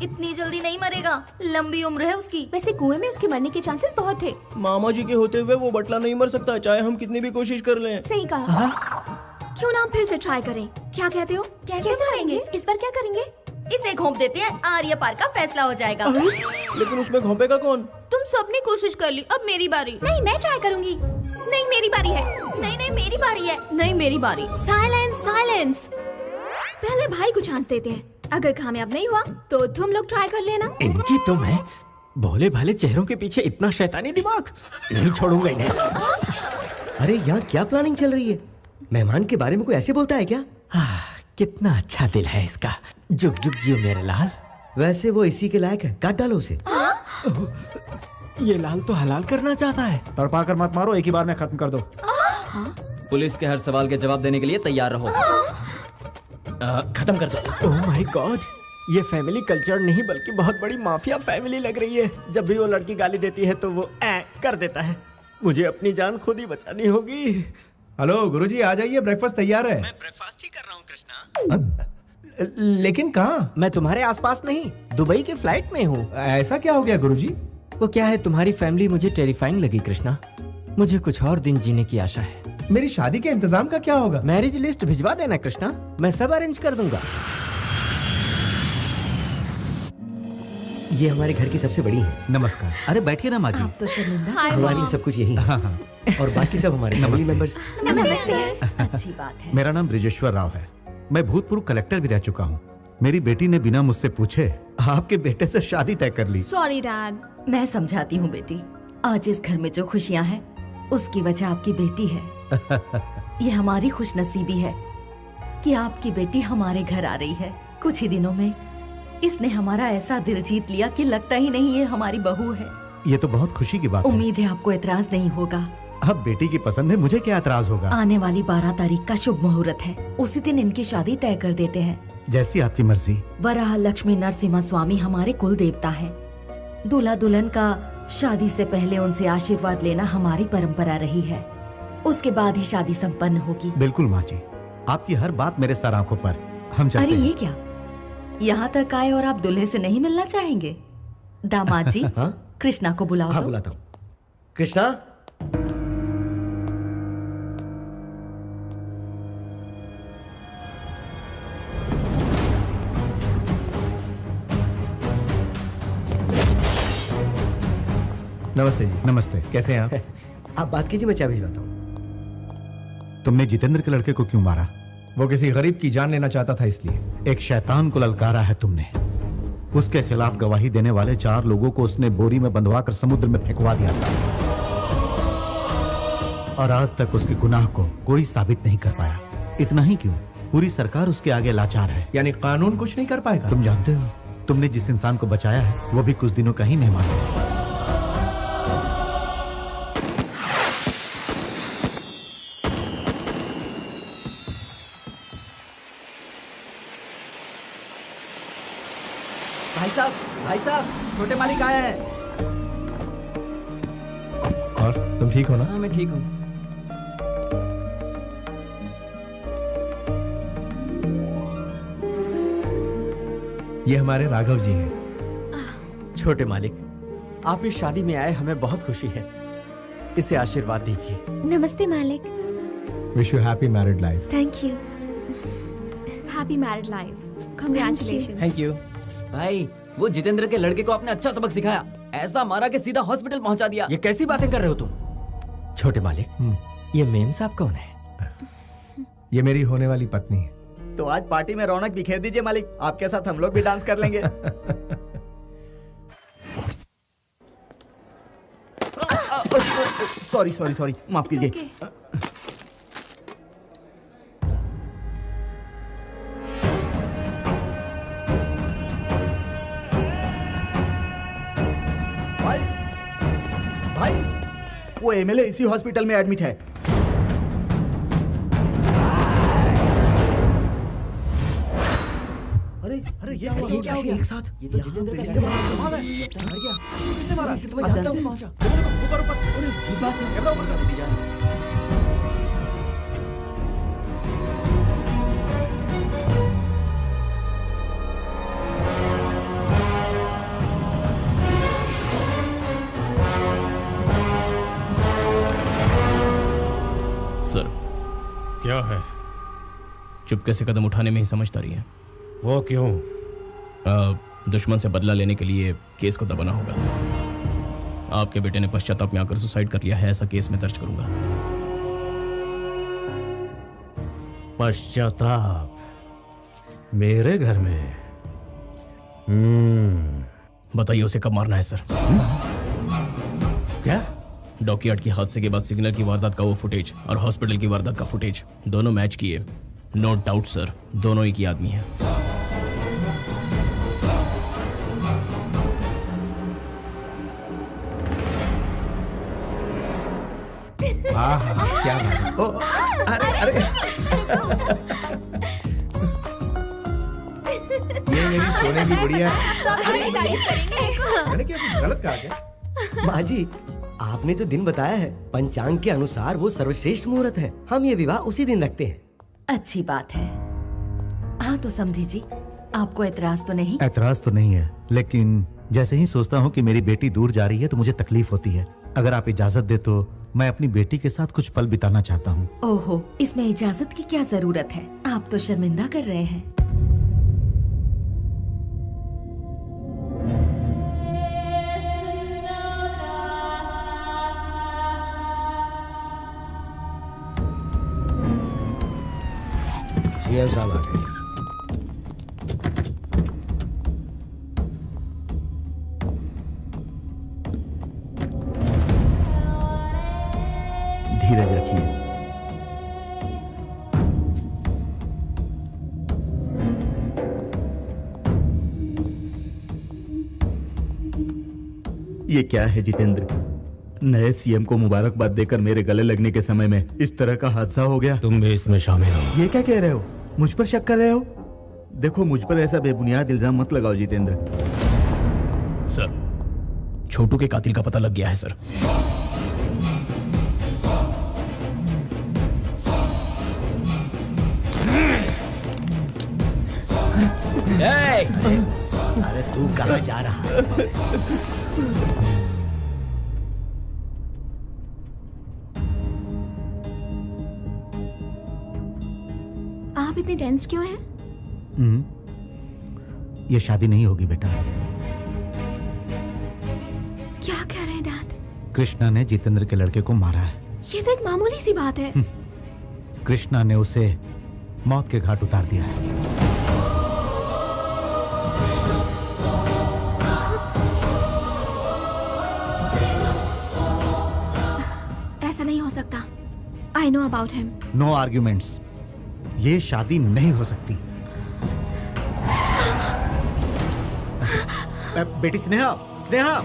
इतनी जल्दी नहीं मरेगा, लंबी उम्र है उसकी। वैसे कुएं में उसके मरने के चांसेस बहुत थे। मामा जी के होते हुए वो बटला नहीं मर सकता, चाहे हम कितनी भी कोशिश कर लें। सही कहा। क्यों ना हम फिर से ट्राई करें? क्या कहते हो? कैसे मारेंगे? इस बार क्या करेंगे? इसे घोंप देते हैं, आर्य पार का फैसला हो जाएगा। लेकिन उसमें घोंपेगा कौन? तुम सबने कोशिश कर ली, अब मेरी बारी। नहीं, मैं ट्राई करूंगी। नहीं मेरी बारी है। नहीं नहीं, मेरी बारी है। नहीं मेरी बारी। Silence silence. पहले भाई को चांस देते हैं, अगर कामयाब नहीं हुआ तो तुम लोग ट्राई कर लेना। इनकी तो मैं भोले भाले चेहरों के पीछे इतना शैतानी दिमाग नहीं छोड़ूंगा इन्हें। अरे यहाँ क्या प्लानिंग चल रही है? मेहमान के बारे में कोई ऐसे बोलता है क्या? कितना अच्छा दिल है इसका। जुग जुग जियो मेरे लाल। वैसे वो इसी के लायक है, काट डालो उसे। ये लाल तो हलाल करना चाहता है। तड़पा कर मत मारो, एक ही बार में खत्म कर दो। पुलिस के हर सवाल के जवाब देने के लिए तैयार रहो। खत्म कर दो। ओह माय गॉड, ये फैमिली कल्चर नहीं बल्कि बहुत बड़ी माफिया फैमिली लग रही है। जब भी वो लड़की गाली देती है तो वो कर देता है। मुझे अपनी जान खुद ही बचानी होगी। हेलो गुरुजी, आ जाइए, ब्रेकफास्ट तैयार है। मैं ब्रेकफास्ट ही कर रहा हूँ कृष्णा। लेकिन कहाँ? मैं तुम्हारे आसपास नहीं, दुबई के फ्लाइट में हूँ। ऐसा क्या हो गया गुरुजी? वो क्या है, तुम्हारी फैमिली मुझे टेरिफाइंग लगी कृष्णा। मुझे कुछ और दिन जीने की आशा है। मेरी शादी के इंतजाम का क्या होगा? मैरिज लिस्ट भिजवा देना कृष्णा, मैं सब अरेंज कर दूंगा। ये हमारे घर की सबसे बड़ी है। नमस्कार। अरे बैठिए ना माँ जी। आप तो शर्मिंदा हाय हमारे लिए मॉम। सब कुछ यही है। हाँ हाँ। और बाकी सब हमारे फैमिली मेंबर्स। नमस्ते। अच्छी बात है। मेरा नाम ब्रिजेश्वर राव है। मैं भूतपूर्व कलेक्टर भी रह चुका हूँ। मेरी बेटी ने बिना मुझसे पूछे आपके बेटे से शादी तय कर ली। Sorry dad. मैं समझाती हूँ बेटी, आज इस घर में जो खुशियाँ हैं उसकी वजह आपकी बेटी है। ये हमारी खुशनसीबी है कि आपकी बेटी हमारे घर आ रही है। कुछ ही दिनों में इसने हमारा ऐसा दिल जीत लिया कि लगता ही नहीं ये हमारी बहू है। ये तो बहुत खुशी की बात है। उम्मीद है आपको एतराज नहीं होगा। अब बेटी की पसंद है, मुझे क्या एतराज होगा। आने वाली 12 तारीख का शुभ मुहूर्त है, उसी दिन इनकी शादी तय कर देते हैं। जैसी आपकी मर्जी। वराह लक्ष्मी नरसिम्हा स्वामी हमारे कुल देवता है। दूल्हा दुल्हन का शादी से पहले उनसे आशीर्वाद लेना हमारी परंपरा रही है। उसके बाद ही शादी संपन्न होगी। बिल्कुल माँ जी, आपकी हर बात मेरे सर आंखों पर। हम चलते अरे हैं। ये क्या, यहाँ तक आए और आप दूल्हे से नहीं मिलना चाहेंगे? दामाद जी, हाँ? कृष्णा को बुलाओ। हाँ तो। बुलाता हूँ। कृष्णा, नमस्ते जी। नमस्ते। कैसे हैं आप? आप बात कीजिए, मैं चाय भिजवाता हूँ। तुमने जितेंद्र के लड़के को क्यों मारा? वो किसी गरीब की जान लेना चाहता था इसलिए। एक शैतान को ललकारा है तुमने। उसके खिलाफ गवाही देने वाले 4 लोगों को उसने बोरी में बंधवा कर समुद्र में फेंकवा दिया था, और आज तक उसके गुनाह को कोई साबित नहीं कर पाया। इतना ही क्यों, पूरी सरकार उसके आगे लाचार है। यानी कानून कुछ नहीं कर पाएगा? तुम जानते हो, तुमने जिस इंसान को बचाया है वो भी कुछ दिनों का ही मेहमान है। भाई साहब, छोटे मालिक आए हैं। और तुम ठीक हो ना? हाँ मैं ठीक हूँ। ये हमारे राघव जी हैं। छोटे मालिक, आप इस शादी में आए, हमें बहुत खुशी है। इसे आशीर्वाद दीजिए। नमस्ते मालिक। Wish you happy married life. Thank you. Happy married life. Congratulation. Thank you. भाई, वो जितेंद्र के लड़के को आपने अच्छा सबक सिखाया। ऐसा मारा कि सीधा हॉस्पिटल पहुंचा दिया। ये कैसी बातें कर रहे हो तुम? छोटे मालिक, ये मेम साहब कौन है? ये मेरी होने वाली पत्नी है। तो आज पार्टी में रौनक बिखेर दीजिए मालिक, आपके साथ हम लोग भी डांस कर लेंगे। सॉरी, माफ कीजिए। भाई, वो एमएलए इसी हॉस्पिटल में एडमिट है। अरे ये क्या हो गया एक साथ? ये तो जितेंद्र का इस्तेमाल कमाल है। मर गया। किसने मारा? इसे तो मैं जानता हूं। पहुंचा ऊपर। अरे ये बात है, कैमरा ऊपर कर दीजिए। सर, क्या है? चुपके से कदम उठाने में ही समझदारी है। वो क्यों? दुश्मन से बदला लेने के लिए केस को दबाना होगा। आपके बेटे ने पश्चाताप में आकर सुसाइड कर लिया है, ऐसा केस में दर्ज करूंगा। पश्चाताप? मेरे घर में? बताइए उसे कब मारना है सर? क्या? डॉकयार्ड के हादसे के बाद सिग्नल की वारदात का वो फुटेज और हॉस्पिटल की वारदात का फुटेज दोनों मैच किए। नो डाउट सर, दोनों एक ही आदमी है। क्या बात है? अरे ये मेरी सोने की गुड़िया है। मैंने क्या कुछ गलत कहा क्या? माँ जी, आपने जो दिन बताया है पंचांग के अनुसार वो सर्वश्रेष्ठ मुहूर्त है। हम ये विवाह उसी दिन रखते हैं। अच्छी बात है। हाँ तो समझी जी, आपको एतराज तो नहीं? एतराज तो नहीं है, लेकिन जैसे ही सोचता हूँ कि मेरी बेटी दूर जा रही है तो मुझे तकलीफ होती है। अगर आप इजाजत दे तो मैं अपनी बेटी के साथ कुछ पल बिताना चाहता हूँ। ओहो, इसमें इजाजत की क्या जरूरत है? आप तो शर्मिंदा कर रहे हैं। सीएम साहब आ गए। धीरज रखिए। ये क्या है जितेंद्र? नए सीएम को मुबारकबाद देकर मेरे गले लगने के समय में इस तरह का हादसा हो गया। तुम भी इसमें शामिल हो। ये क्या कह रहे हो? मुझ पर शक कर रहे हो? देखो, मुझ पर ऐसा बेबुनियाद इल्जाम मत लगाओ जितेंद्र। सर, छोटू के कातिल का पता लग गया है सर। अरे तू कहाँ जा रहा है? आप इतने टेंस क्यों हैं? ये शादी नहीं होगी बेटा। क्या कह रहे हैं डैड? कृष्णा ने जितेंद्र के लड़के को मारा है। ये तो एक मामूली सी बात है। कृष्णा ने उसे मौत के घाट उतार दिया है। ऐसा नहीं हो सकता। I know about him. No arguments. ये शादी नहीं हो सकती। बेटी स्नेहा, स्नेहा,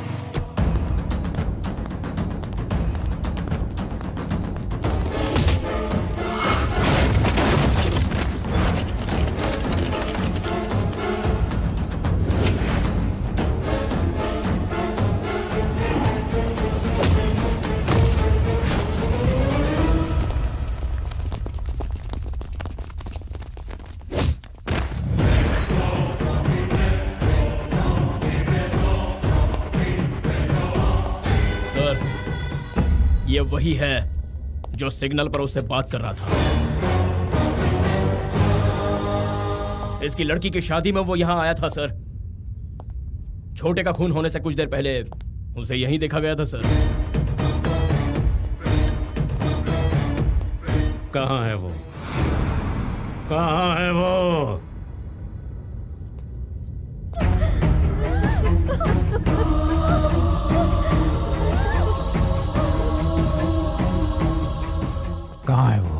ये वही है जो सिग्नल पर उससे बात कर रहा था। इसकी लड़की की शादी में वो यहां आया था सर। छोटे का खून होने से कुछ देर पहले उसे यहीं देखा गया था सर। कहाँ है वो? कहाँ है वो? कहाँ है वो?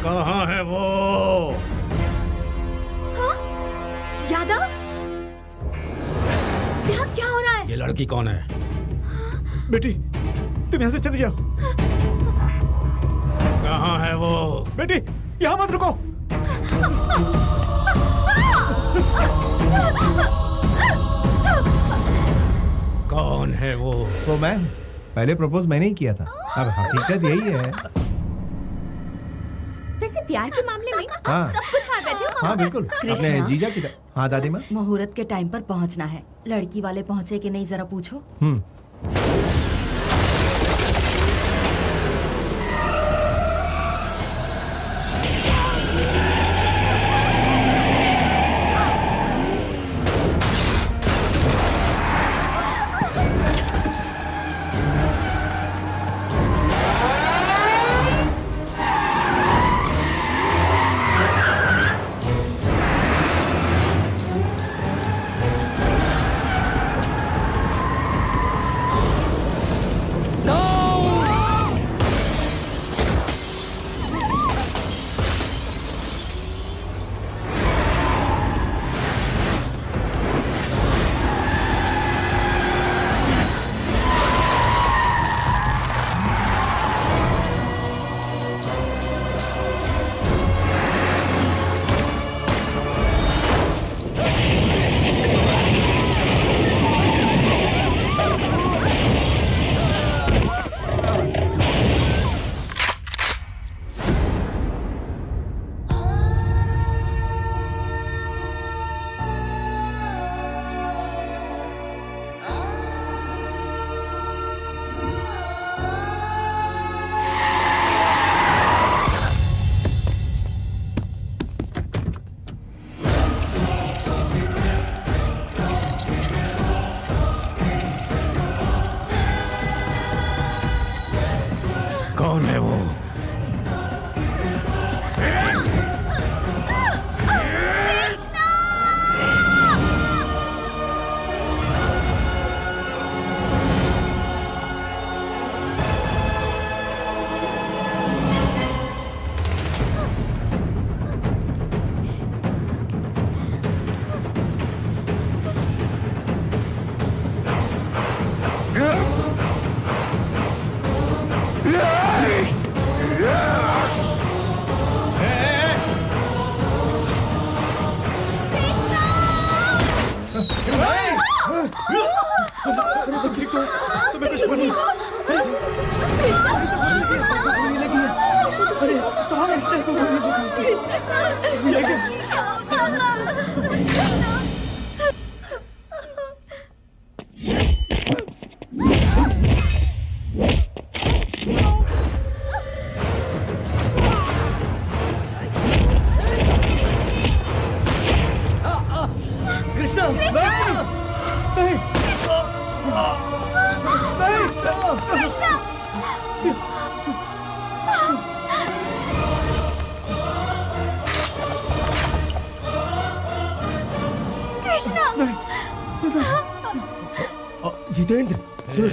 कहाँ है वो? हाँ? यादव? यहाँ क्या हो रहा है? ये लड़की कौन है? बेटी, तुम यहाँ से चली जाओ। कहाँ है वो? बेटी, यहाँ मत रुको। कौन है वो? वो मैम, पहले प्रपोज मैंने ही किया था। अब हकीकत यही है। वैसे प्यार के मामले में आप हाँ। सब कुछ हार बैठे हो। हाँ बिल्कुल, अपने जीजा की तरह। हाँ दादी माँ। मुहूर्त के टाइम पर पहुंचना है। लड़की वाले पहुंचे कि नहीं जरा पूछो। कृष्णा नहीं जितेंद्र सुनो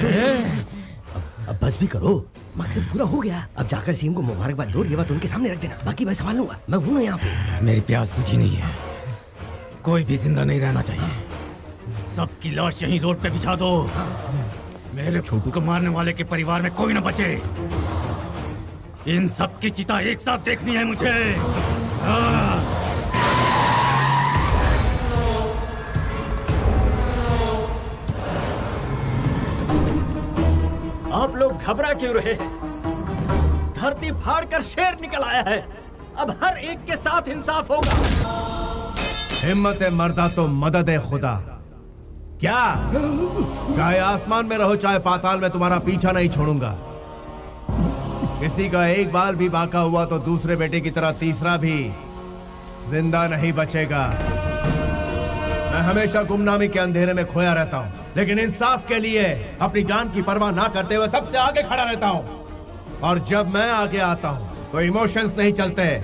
अब बस भी करो, मकसद पूरा हो गया। अब जाकर सीएम को मुबारकबाद दो, ये बात उनके सामने रख देना, बाकी मैं संभाल लूंगा, मैं हूं ना यहाँ पे। मेरी प्यास बुझी नहीं है, कोई भी जिंदा नहीं रहना चाहिए। सबकी लाश यहीं रोड पे बिछा दो। मेरे छोटू को मारने वाले के परिवार में कोई ना बचे। इन सब की चिता एक साथ देखनी है मुझे। आप लोग घबरा क्यों रहे हैं? धरती फाड़ कर शेर निकल आया है। अब हर एक के साथ इंसाफ होगा। हिम्मत है मर्दा तो मदद है खुदा। क्या चाहे आसमान में रहो चाहे पाताल में, तुम्हारा पीछा नहीं छोड़ूंगा। किसी का एक बाल भी बाका हुआ तो दूसरे बेटे की तरह तीसरा भी जिंदा नहीं बचेगा। मैं हमेशा गुमनामी के अंधेरे में खोया रहता हूँ, लेकिन इंसाफ के लिए अपनी जान की परवाह ना करते हुए सबसे आगे खड़ा रहता हूँ। और जब मैं आगे आता हूँ तो इमोशंस नहीं चलते,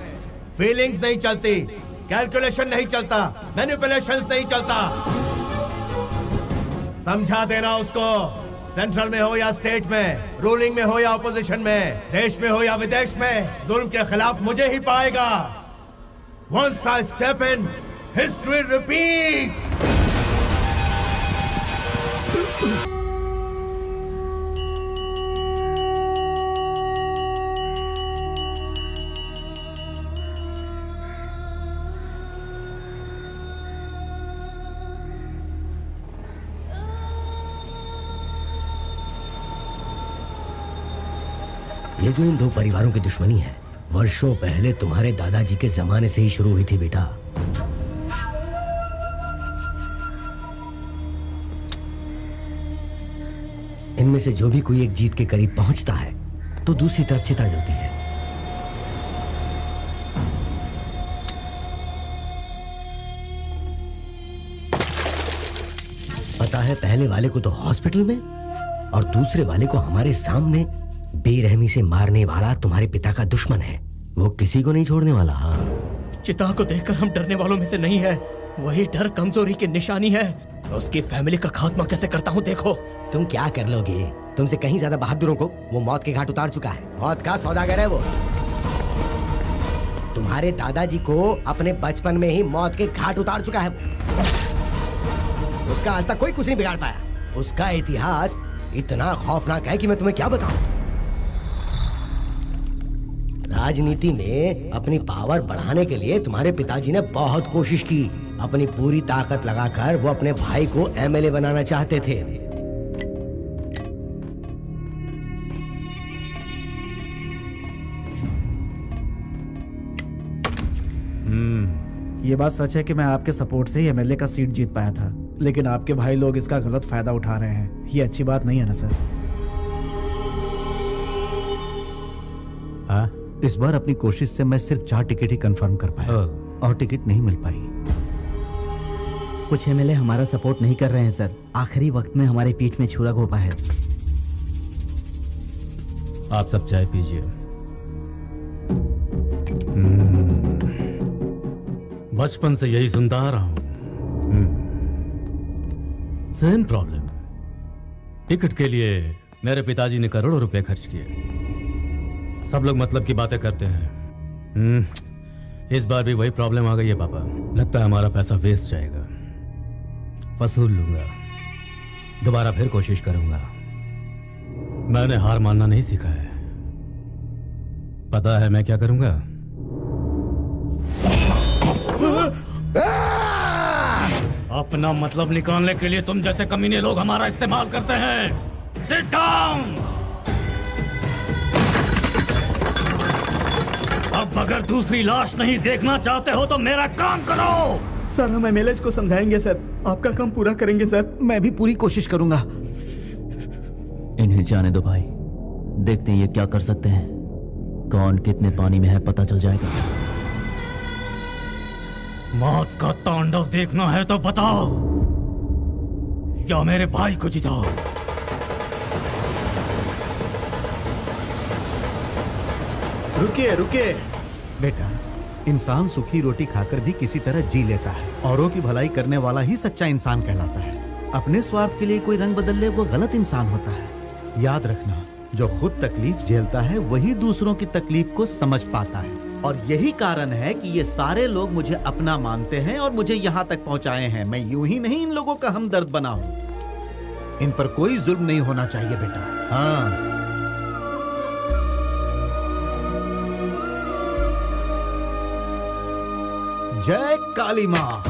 फीलिंग्स नहीं चलती, कैलकुलेशन नहीं चलता, मैनिपुलेशंस नहीं चलता। समझा देना उसको, सेंट्रल में हो या स्टेट में, रूलिंग में हो या ऑपोजिशन में, देश में हो या विदेश में, जुल्म के खिलाफ मुझे ही पाएगा। Once I step in, history repeats. ये जो इन दो परिवारों की दुश्मनी है, वर्षों पहले तुम्हारे दादाजी के जमाने से ही शुरू हुई थी बेटा। इनमें से जो भी कोई एक जीत के करीब पहुंचता है तो दूसरी तरफ चिता जलती है। पता है, पहले वाले को तो हॉस्पिटल में और दूसरे वाले को हमारे सामने बेरहमी से मारने वाला तुम्हारे पिता का दुश्मन है। वो किसी को नहीं छोड़ने वाला। हाँ, चिता को देखकर हम डरने वालों में से नहीं है। वही डर कमजोरी की निशानी है। उसकी फैमिली का खात्मा कैसे करता हूँ देखो। तुम क्या कर लोगे? तुमसे कहीं ज्यादा बहादुरों को वो मौत के घाट उतार चुका है। मौत का सौदागर है वो। तुम्हारे दादाजी को अपने बचपन में ही मौत के घाट उतार चुका है वो। उसका आज तक कोई कुछ नहीं बिगाड़ पाया। उसका इतिहास इतना खौफनाक है कि मैं तुम्हें क्या बताऊं। राजनीति में अपनी पावर बढ़ाने के लिए तुम्हारे पिताजी ने बहुत कोशिश की। अपनी पूरी ताकत लगाकर वो अपने भाई को एमएलए बनाना चाहते थे। ये बात सच है कि मैं आपके सपोर्ट से ही एमएलए का सीट जीत पाया था, लेकिन आपके भाई लोग इसका गलत फायदा उठा रहे हैं। ये अच्छी बात नहीं है ना सर? हाँ, इस बार अपनी कोशिश से मैं सिर्फ 4 टिकट ही कंफर्म कर पाया और टिकट नहीं मिल पाई। कुछ एमएलए हमारा सपोर्ट नहीं कर रहे हैं सर। आखिरी वक्त में हमारे पीठ में छुरा घोंपा है। आप सब चाय पीजिए। बचपन से यही सुनता आ रहा हूं। Same problem. टिकट के लिए मेरे पिताजी ने करोड़ों रुपए खर्च किए। सब लोग मतलब की बातें करते हैं। इस बार भी वही प्रॉब्लम आ गई है पापा। लगता है हमारा पैसा वेस्ट जाएगा। वसूल लूंगा, दोबारा फिर कोशिश करूंगा। मैंने हार मानना नहीं सीखा है। पता है मैं क्या करूंगा? अपना मतलब निकालने के लिए तुम जैसे कमीने लोग हमारा इस्तेमाल करते हैं। Sit down. अब अगर दूसरी लाश नहीं देखना चाहते हो तो मेरा काम करो। सर हम एमएलए को समझाएंगे सर, आपका काम पूरा करेंगे सर। मैं भी पूरी कोशिश करूंगा। इन्हें जाने दो भाई, देखते हैं ये क्या कर सकते हैं। कौन कितने पानी में है पता चल जाएगा। मौत का तांडव देखना है तो बताओ, या मेरे भाई को जिताओ। रुकिए रुकिए बेटा, इंसान सूखी रोटी खाकर भी किसी तरह जी लेता है। औरों की भलाई करने वाला ही सच्चा इंसान कहलाता है। अपने स्वार्थ के लिए कोई रंग बदल ले वो गलत इंसान होता है। याद रखना, जो खुद तकलीफ झेलता है वही दूसरों की तकलीफ को समझ पाता है। और यही कारण है कि ये सारे लोग मुझे अपना मानते हैं और मुझे यहाँ तक पहुँचाए हैं। मैं यूं ही नहीं इन लोगों का हमदर्द बना हूँ। इन पर कोई जुल्म नहीं होना चाहिए बेटा। हाँ, जय काली माँ।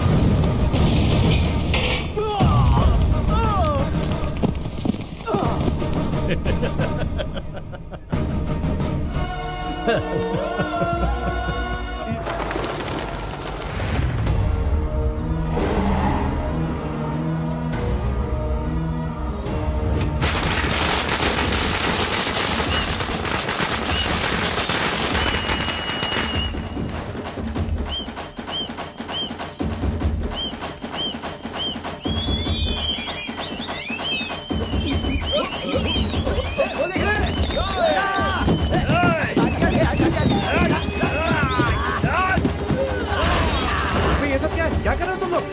ये सब क्या है? क्या कर रहे हो तुम लोग?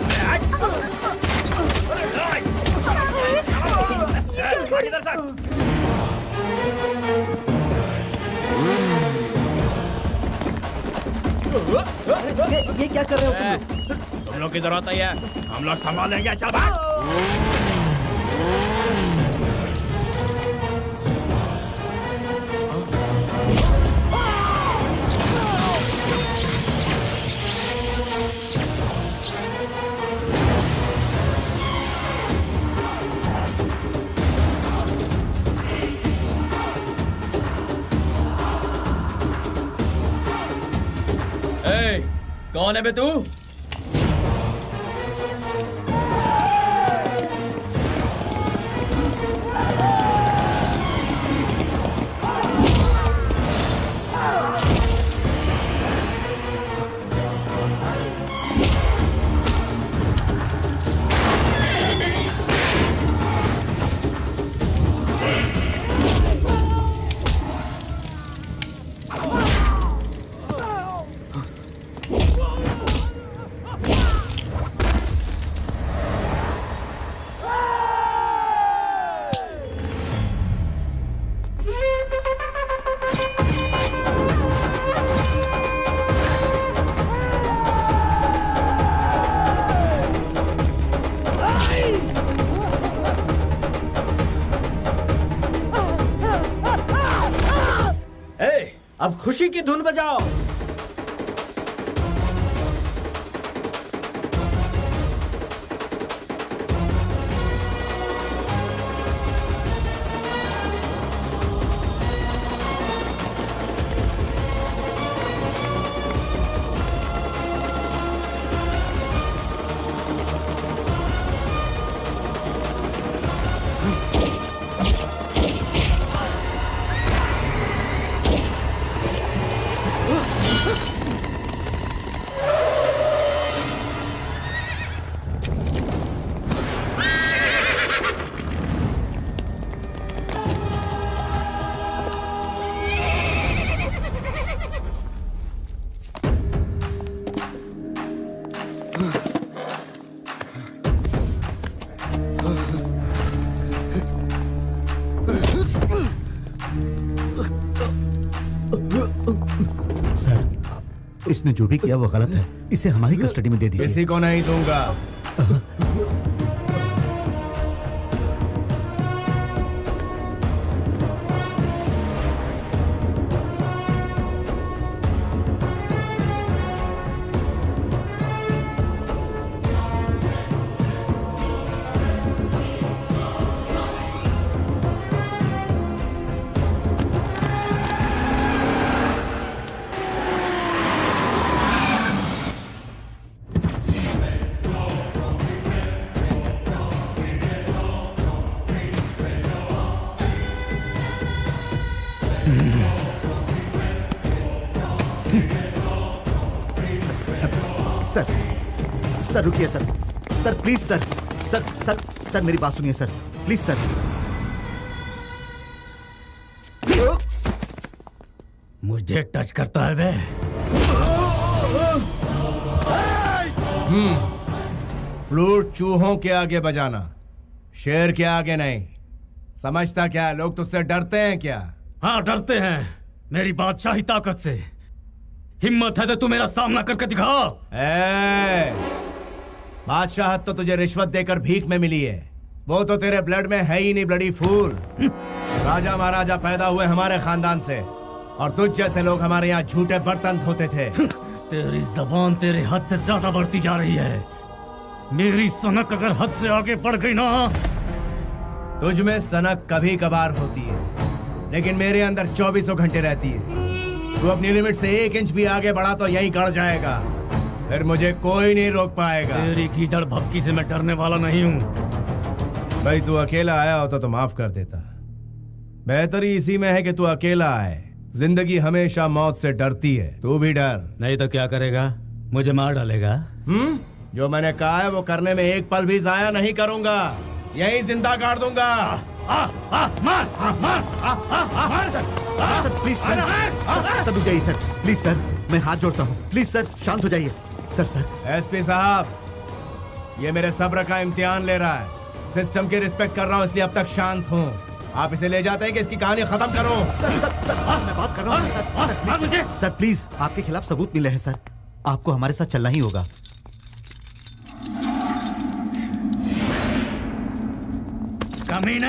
ये क्या कर रहे हो तुम लोग? तुम लोग की जरूरत नहीं है, हम लोग संभाल लेंगे। चल भाग। कौन है बे तू? अब खुशी की धुन बजाओ। इसने जो भी किया वो गलत है। इसे हमारी कस्टडी में दे दीजिए। किसी को नहीं दूंगा। सर सर रुकिए sir, sir please sir, sir sir sir मेरी बात सुनिए सर, प्लीज सर। मुझे टच करता है वे। फ्लूट चूहों के आगे बजाना, शेर के आगे नहीं। समझता क्या है? लोग तुझसे डरते हैं क्या? हाँ डरते हैं मेरी बादशाही ताकत से। हिम्मत है तो तू मेरा सामना करके दिखा। बादशाहत तो तुझे रिश्वत देकर भीख में मिली है, वो तो तेरे ब्लड में है ही नहीं ब्लडी फूल। राजा महाराजा पैदा हुए हमारे खानदान से, और तुझ जैसे लोग हमारे यहाँ झूठे बर्तन धोते थे। तेरी जबान तेरे हद से ज्यादा बढ़ती जा रही है। मेरी सनक अगर हद से आगे बढ़ गई ना। तुझ में सनक कभी कभार होती है, लेकिन मेरे अंदर 24 घंटे रहती है। तू अपनी लिमिट से 1 इंच भी आगे बढ़ा तो यहीं गड़ जाएगा, फिर मुझे कोई नहीं रोक पाएगा। तेरी गीदड़ भभकी से मैं डरने वाला नहीं हूँ। भाई तू अकेला आया होता तो माफ कर देता। बेहतरी इसी में है कि तू अकेला आए। जिंदगी हमेशा मौत से डरती है, तू भी डर। नहीं तो क्या करेगा? मुझे मार डालेगा। जो मैंने कहा है वो करने में एक पल भी जाया नहीं करूंगा, यहीं जिंदा गाड़ दूंगा। मार सर प्लीज सर, सर रुक जाइए सर, प्लीज सर, मैं हाथ जोड़ता हूँ, प्लीज सर शांत हो जाइए। सर सर एसपी साहब, ये मेरे सब्र का इम्तिहान ले रहा है। सिस्टम की रिस्पेक्ट कर रहा हूँ, इसलिए अब तक शांत हूँ। आप इसे ले जाते हैं कि इसकी कहानी खत्म करो। सर सर सर मैं बात कर रहा हूँ सर प्लीज, आपके खिलाफ सबूत मिले हैं सर, आपको हमारे साथ चलना ही होगा। कमीने,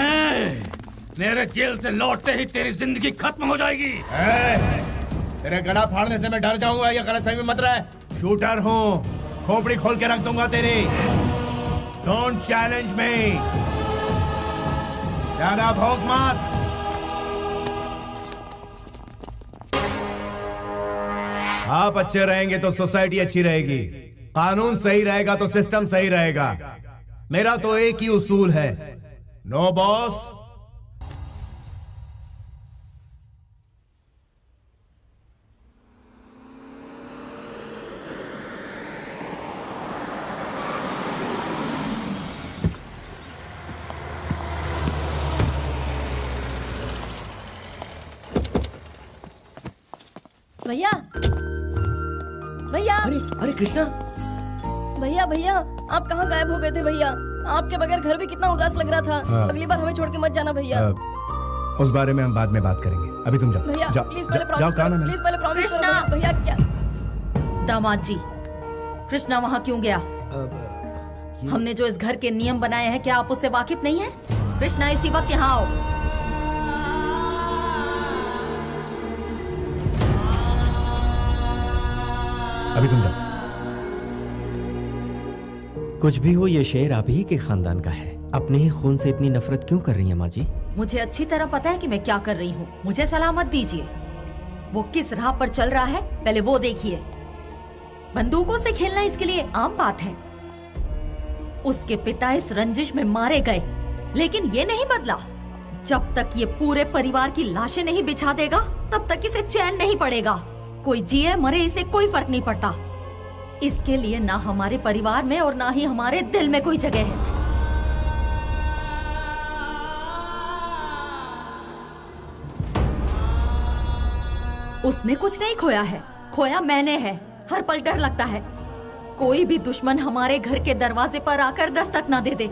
मेरे जेल से लौटते ही तेरी जिंदगी खत्म हो जाएगी। तेरे गला फाड़ने से मैं डर जाऊंगा, ये गलतफहमी मत रहे। शूटर हूँ, खोपड़ी खोल के रख दूंगा तेरी। डोंट चैलेंज मी, ज्यादा भौंक मत। आप अच्छे रहेंगे तो सोसाइटी अच्छी रहेगी, कानून सही रहेगा तो सिस्टम सही रहेगा। मेरा तो एक ही उसूल है, नो बॉस। भैया भैया, अरे कृष्णा, भैया भैया आप कहाँ गायब हो गए थे भैया? आपके बगैर घर भी कितना उदास लग रहा था। अगली बार हमें छोड़ के मत जाना भैया। उस बारे में हम बाद में बात करेंगे, अभी तुम जाओ। भैया जाओ, प्लीज पहले जाओ, प्रॉमिस कहा ना करो, मैंने। प्लीज पहले प्रॉमिस करो भैया। क्या दामाद जी, कृष्णा वहाँ क्यों गया? हमने जो इस घर के नियम बनाए हैं, क्या आप उससे वाकिफ नहीं हैं? कृष्णा इसी वक्त यहाँ आओ। अभी तुम जाओ। कुछ भी हो, ये शेर आप ही के खानदान का है। अपने ही खून से इतनी नफरत क्यों कर रही है माँ जी? मुझे अच्छी तरह पता है कि मैं क्या कर रही हूँ। मुझे सलाह मत दीजिए। वो किस राह पर चल रहा है पहले वो देखिए। बंदूकों से खेलना इसके लिए आम बात है। उसके पिता इस रंजिश में मारे गए, लेकिन ये नहीं बदला। जब तक ये पूरे परिवार की लाशें नहीं बिछा देगा, तब तक इसे चैन नहीं पड़ेगा। कोई जिए मरे इसे कोई फर्क नहीं पड़ता। इसके लिए ना हमारे परिवार में और ना ही हमारे दिल में कोई जगह है। उसने कुछ नहीं खोया है, खोया मैंने है। हर पल डर लगता है कोई भी दुश्मन हमारे घर के दरवाजे पर आकर दस्तक ना दे दे।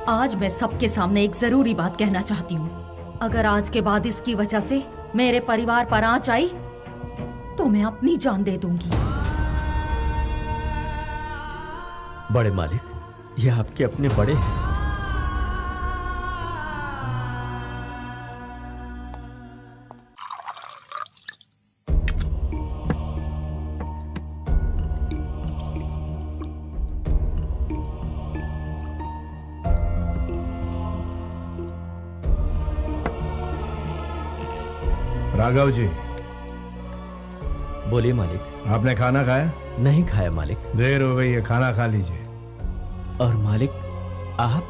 आज मैं सबके सामने एक जरूरी बात कहना चाहती हूँ। अगर आज के बाद इसकी वजह से मेरे परिवार पर आंच आई तो मैं अपनी जान दे दूंगी। बड़े मालिक, ये आपके अपने बड़े हैं। राघव जी, बोलिए मालिक। आपने खाना खाया? नहीं खाया मालिक। देर हो गई है, खाना खा लीजिए। और मालिक आप?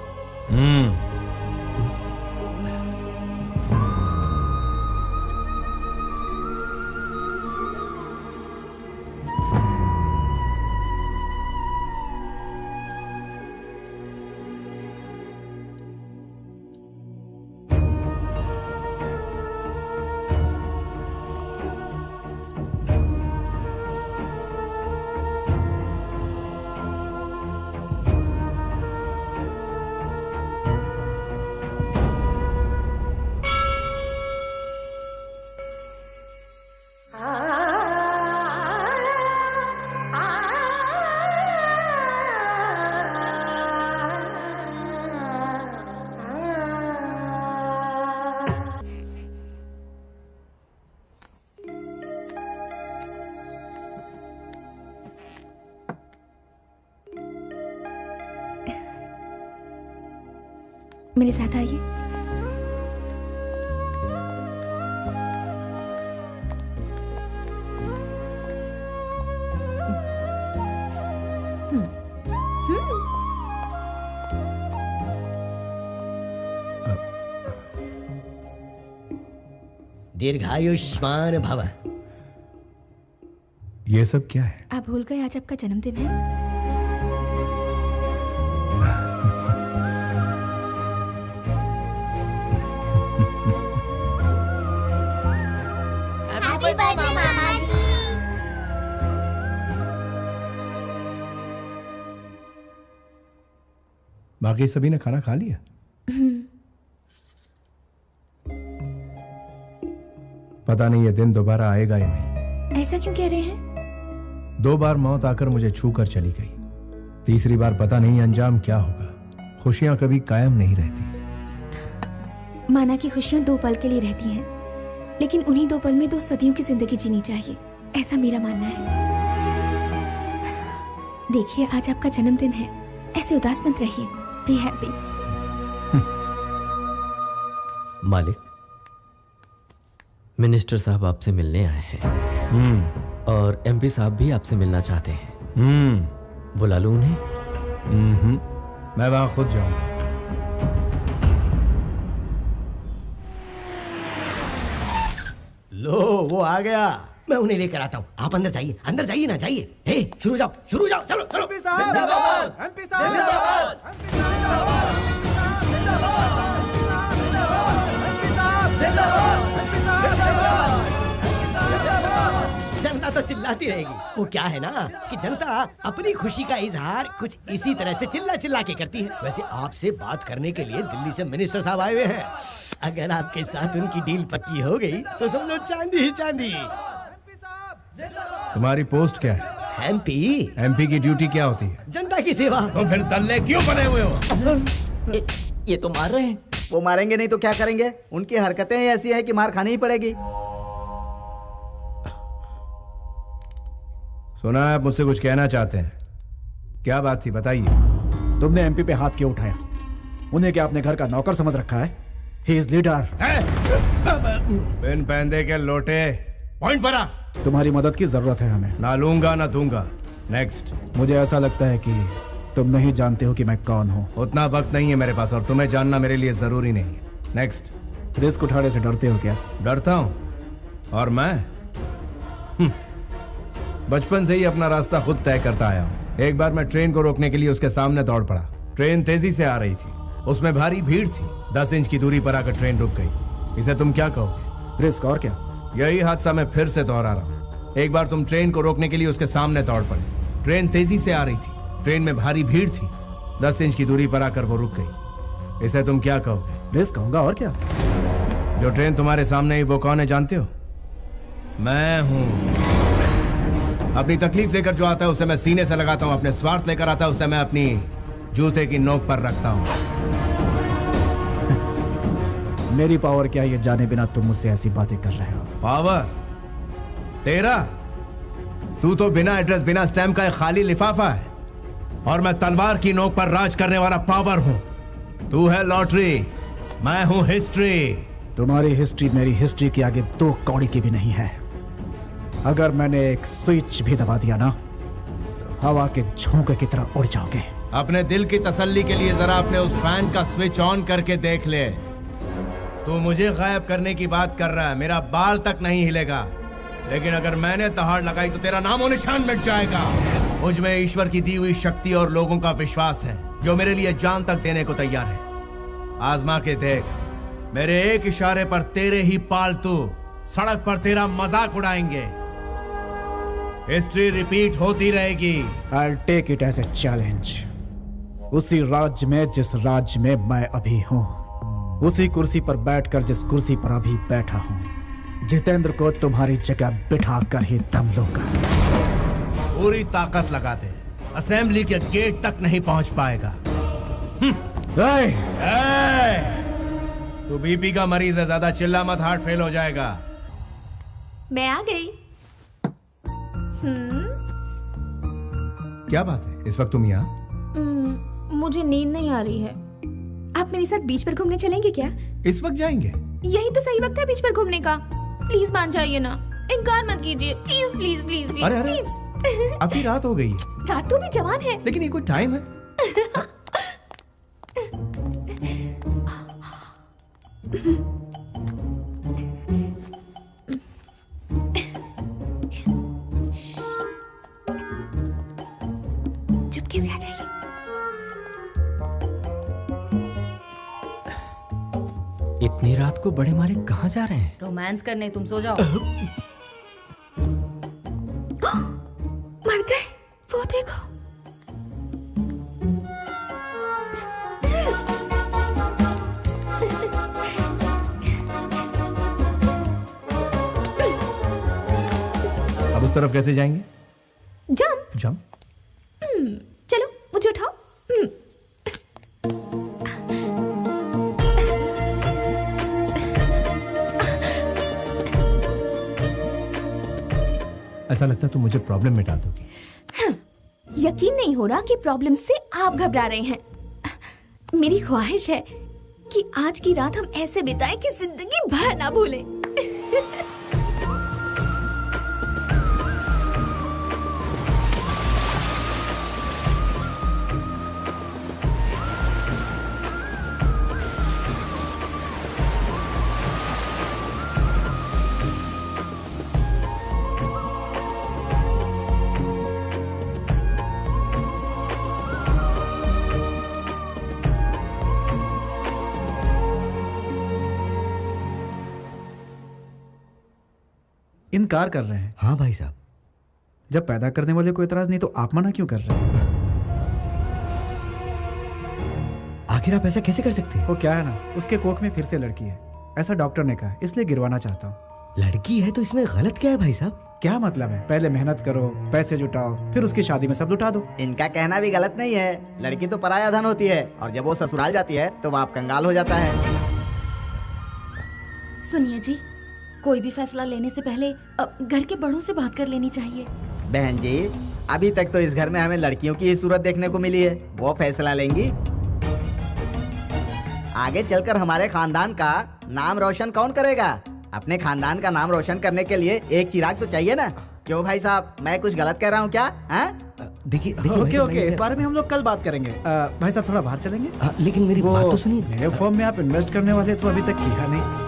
मेरे साथ आइए। दीर्घायुष्मान भव। ये सब क्या है? आप भूल गए आज आपका जन्मदिन है? हैप्पी बर्थडे मामा जी। बाकी सभी ने खाना खा लिया? पता नहीं ये दिन दोबारा आएगा या नहीं। ऐसा क्यों कह रहे हैं? 2 बार मौत आकर मुझे छू कर चली गई, तीसरी बार पता नहीं अंजाम क्या होगा। खुशियां कभी कायम नहीं रहती। माना कि खुशियां 2 पल के लिए रहती हैं, लेकिन उन्हीं 2 पल में 2 सदियों की जिंदगी जीनी चाहिए, ऐसा मेरा मानना है। देखिए आज आपका जन्मदिन है, ऐसे उदास मत रहिए, बी हैप्पी। मालिक, मिनिस्टर साहब आपसे मिलने आए हैं और एमपी साहब भी आपसे मिलना चाहते हैं। बुला लूं उन्हें? मैं वहां खुद जाऊंगा। लो वो आ गया, मैं उन्हें लेकर आता हूँ। आप अंदर जाइए, अंदर जाइए ना, जाइए। हे शुरू जाओ, शुरू जाओ, चलो चलो। जनता तो चिल्लाती रहेगी। वो क्या है ना कि जनता अपनी खुशी का इजहार कुछ इसी तरह से चिल्ला चिल्ला के करती है। वैसे आपसे बात करने के लिए दिल्ली से मिनिस्टर साहब आए हुए हैं। अगर आपके साथ उनकी डील पक्की हो गई तो समझो चांदी ही चांदी। तुम्हारी पोस्ट क्या है? एमपी। एमपी की ड्यूटी क्या होती है? जनता की सेवा। तो फिर दल्ले क्यों बने हुए हो? ये तो मार रहे हैं। वो मारेंगे नहीं तो क्या करेंगे? उनकी हरकतें ऐसी हैं कि मार खानी ही पड़ेगी। सुना है आप मुझसे कुछ कहना चाहते हैं, क्या बात थी बताइए। तुमने एमपी पे हाथ क्यों उठाया? उन्हें क्या अपने घर का नौकर समझ रखा है? He is leader. बिन पैंदे के लोटे, पॉइंट पर आ। तुम्हारी मदद की जरूरत है हमें। ना लूंगा ना दूंगा। नेक्स्ट। मुझे ऐसा लगता है कि तुम नहीं जानते हो कि मैं कौन हूँ। उतना वक्त नहीं है मेरे पास और तुम्हें जानना मेरे लिए जरूरी नहीं है। नेक्स्ट। रिस्क उठाने से डरते हो क्या? डरता हूँ? और मैं बचपन से ही अपना रास्ता खुद तय करता आया हूँ। एक बार मैं ट्रेन को रोकने के लिए उसके सामने दौड़ पड़ा। ट्रेन तेजी से आ रही थी, उसमें भारी भीड़ थी। 10 इंच की दूरी पर आकर ट्रेन रुक गई। इसे तुम क्या कहोगे? रिस्क और क्या? यही हादसा मैं फिर से दोहरा रहा हूँ। एक बार तुम ट्रेन को रोकने के लिए उसके सामने दौड़ पड़े। ट्रेन तेजी से आ रही थी, ट्रेन में भारी भीड़ थी। 10 इंच की दूरी पर आकर वो रुक गई। इसे तुम क्या कहोगे? रिस्क कहूंगा और क्या। जो ट्रेन तुम्हारे सामने ही वो कौन है जानते हो? मैं हूँ। अपनी तकलीफ लेकर जो आता है उसे मैं सीने से लगाता हूँ, अपने स्वार्थ लेकर आता है उसे मैं अपनी जूते की नोक पर रखता हूँ। मेरी पावर क्या ये जाने बिना तुम मुझसे ऐसी बातें कर रहे हो? पावर तेरा? तू तो बिना एड्रेस बिना स्टैम्प का एक खाली लिफाफा है और मैं तलवार की नोक पर राज करने वाला पावर हूँ। तू है लॉटरी, मैं हूँ हिस्ट्री। तुम्हारी हिस्ट्री मेरी हिस्ट्री के आगे 2 कौड़ी की भी नहीं है। अगर मैंने एक स्विच भी दबा दिया ना, हवा के झोंके की तरह उड़ जाओगे। अपने दिल की तसल्ली के लिए जरा अपने उस फैन का स्विच ऑन करके देख ले। तू मुझे गायब करने की बात कर रहा है, मेरा बाल तक नहीं हिलेगा, लेकिन अगर मैंने दहाड़ लगाई तो तेरा नामो निशान मिट जाएगा। मुझ में ईश्वर की दी हुई शक्ति और लोगों का विश्वास है जो मेरे लिए जान तक देने को तैयार है। आजमा के देख, मेरे एक इशारे पर तेरे ही पालतू सड़क पर तेरा मजाक उड़ाएंगे। हिस्ट्री रिपीट होती रहेगी। I'll take it as a challenge। उसी राज्य में जिस राज्य में मैं अभी हूँ, उसी कुर्सी पर बैठकर जिस कुर्सी पर अभी बैठा हूँ, जितेंद्र को तुम्हारी जगह बिठा कर ही दम लूंगा। पूरी ताकत लगा दे, असेंबली के गेट तक नहीं पहुंच पाएगा। तू बीपी का मरीज है, ज्यादा चिल्ला मत, हार्ट फेल हो जाएगा। मैं आ गई। क्या बात है, इस वक्त तुम यहाँ? मुझे नींद नहीं आ रही है। आप मेरे साथ बीच पर घूमने चलेंगे क्या? इस वक्त जाएंगे? यही तो सही वक्त है बीच पर घूमने का। प्लीज मान जाइए ना, इनकार मत कीजिए, प्लीज प्लीज प्लीज प्लीज अरे, प्लीज। अभी रात हो गई है। रात तो भी जवान है। लेकिन ये कोई टाइम है? चुपके से आ जाइए। इतनी रात को बड़े मालिक कहाँ जा रहे हैं? रोमांस करने, तुम सो जाओ। मर गए, वो देखो। अब उस तरफ कैसे जाएंगे? जंप। जंप? चलो मुझे उठाओ। ऐसा लगता है तुम मुझे प्रॉब्लम में डाल दोगी। यकीन नहीं हो रहा कि प्रॉब्लम से आप घबरा रहे हैं। मेरी ख्वाहिश है कि आज की रात हम ऐसे बिताएं कि जिंदगी भर ना भूलें। इनकार कर रहे हैं? हाँ भाई साहब। जब पैदा करने वाले को एतराज नहीं तो आप मना क्यों कर रहे हैं? आखिर आप ऐसा कैसे कर सकते हैं? वो क्या है ना, उसके कोख में फिर से लड़की है, ऐसा डॉक्टर ने कहा, इसलिए गिरवाना चाहता हूँ। लड़की है तो इसमें गलत क्या है भाई साहब? क्या मतलब है? पहले मेहनत करो, पैसे जुटाओ, फिर उसकी शादी में सब लुटा दो। इनका कहना भी गलत नहीं है। लड़की तो पराया धन होती है और जब वो ससुराल जाती है तो बाप कंगाल हो जाता है। सुनिए जी, कोई भी फैसला लेने से पहले घर के बड़ों से बात कर लेनी चाहिए। बहन जी, अभी तक तो इस घर में हमें लड़कियों की ही सूरत देखने को मिली है। वो फैसला लेंगी। आगे चलकर हमारे खानदान का नाम रोशन कौन करेगा? अपने खानदान का नाम रोशन करने के लिए एक चिराग तो चाहिए ना। क्यों भाई साहब, मैं कुछ गलत कह रहा हूँ क्या? देखिए ओके ओके, इस बारे में हम लोग कल बात करेंगे। भाई साहब थोड़ा बाहर चलेंगे? लेकिन मेरी बात तो सुनिए। मेरे फॉर्म में आप इन्वेस्ट करने वाले तो अभी तक किया नहीं।